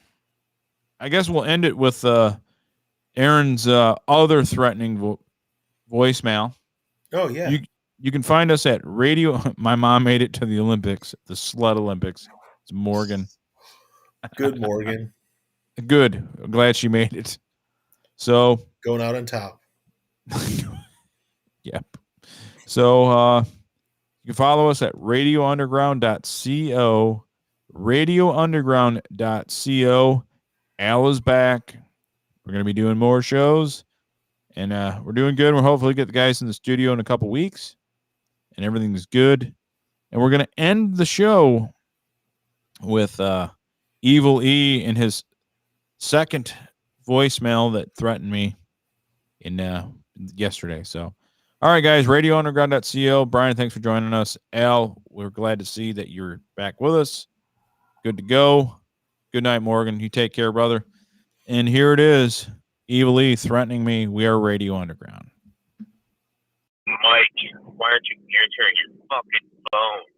I guess we'll end it with Aaron's other threatening voicemail. Oh yeah. You can find us at Radio. My mom made it to the Olympics, the Slut Olympics. It's Morgan. Good Morgan. Good. I'm glad she made it. So going out on top. Yep. So you can follow us at radiounderground.co. Radiounderground.co. Al is back. We're going to be doing more shows. And we're doing good. We'll hopefully get the guys in the studio in a couple weeks. And everything's good. And we're going to end the show with Evil E in his second voicemail that threatened me in yesterday. So, all right, guys, radiounderground.co. Brian, thanks for joining us. Al, we're glad to see that you're back with us. Good to go. Good night, Morgan. You take care, brother. And here it is. Evil E threatening me. We are Radio Underground. Mike, why aren't you answering your fucking phone?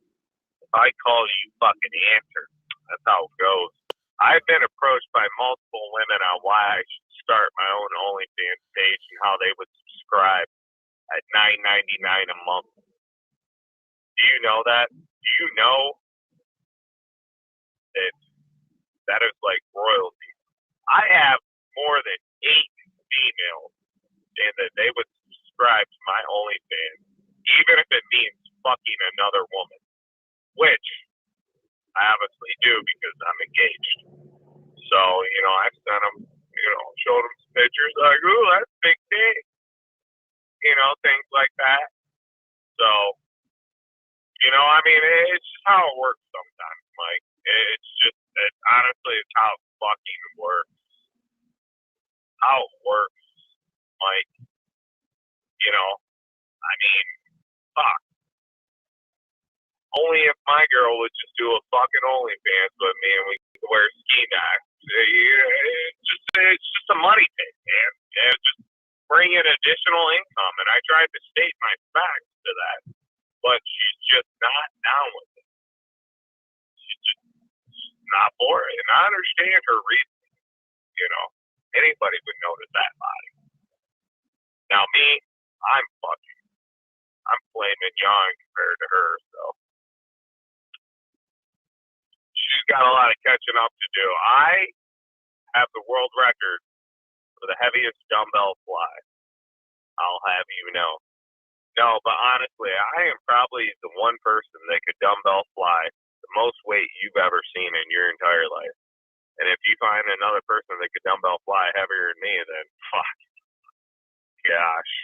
If I call you, fucking answer. That's how it goes. I've been approached by multiple women on why I should start my own OnlyFans page and how they would subscribe at $9.99 a month. Do you know that? Do you know that is like royalty? I have more than 8 females saying that they would subscribe to my OnlyFans, even if it means fucking another woman, which I obviously do because I'm engaged. So, I've sent them, showed them some pictures like, ooh, that's big dick. Things like that. So, it's just how it works sometimes, Mike. Honestly, it's how it fucking works. How it works, Mike. You know, I mean, fuck. Only if my girl would just do a fucking OnlyFans with me and we could wear ski masks. It's just a money thing, man. And just bring in additional income. And I tried to state my facts to that, but she's just not down with it. She's just not for it. And I understand her reason. You know, anybody would notice that body. Now me, I'm flaming young compared to her, so she's got a lot of catching up to do. I have the world record for the heaviest dumbbell fly. I'll have you know. No, but honestly, I am probably the one person that could dumbbell fly the most weight you've ever seen in your entire life. And if you find another person that could dumbbell fly heavier than me, then fuck. Gosh,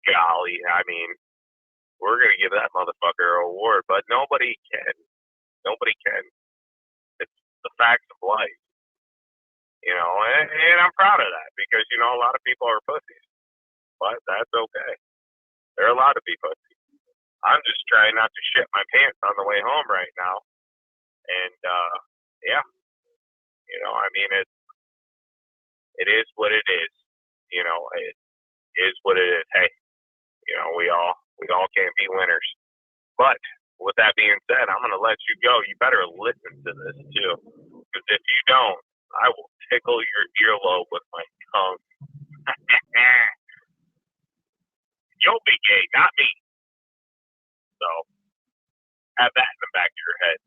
golly, I mean, we're going to give that motherfucker an award, but nobody can. Nobody can. It's the facts of life. You know, and I'm proud of that because, you know, a lot of people are pussies. But that's okay. They're allowed to be pussies. I'm just trying not to shit my pants on the way home right now. And, yeah. You know, I mean, it is what it is. You know, it is what it is. Hey, you know, we all can't be winners. But with that being said, I'm going to let you go. You better listen to this, too. Because if you don't, I will tickle your earlobe with my tongue. You'll be gay, not me. So, have that in the back of your head.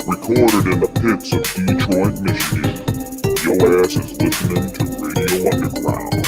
Recorded in the pits of Detroit, Michigan. Your ass is listening to Radio Underground.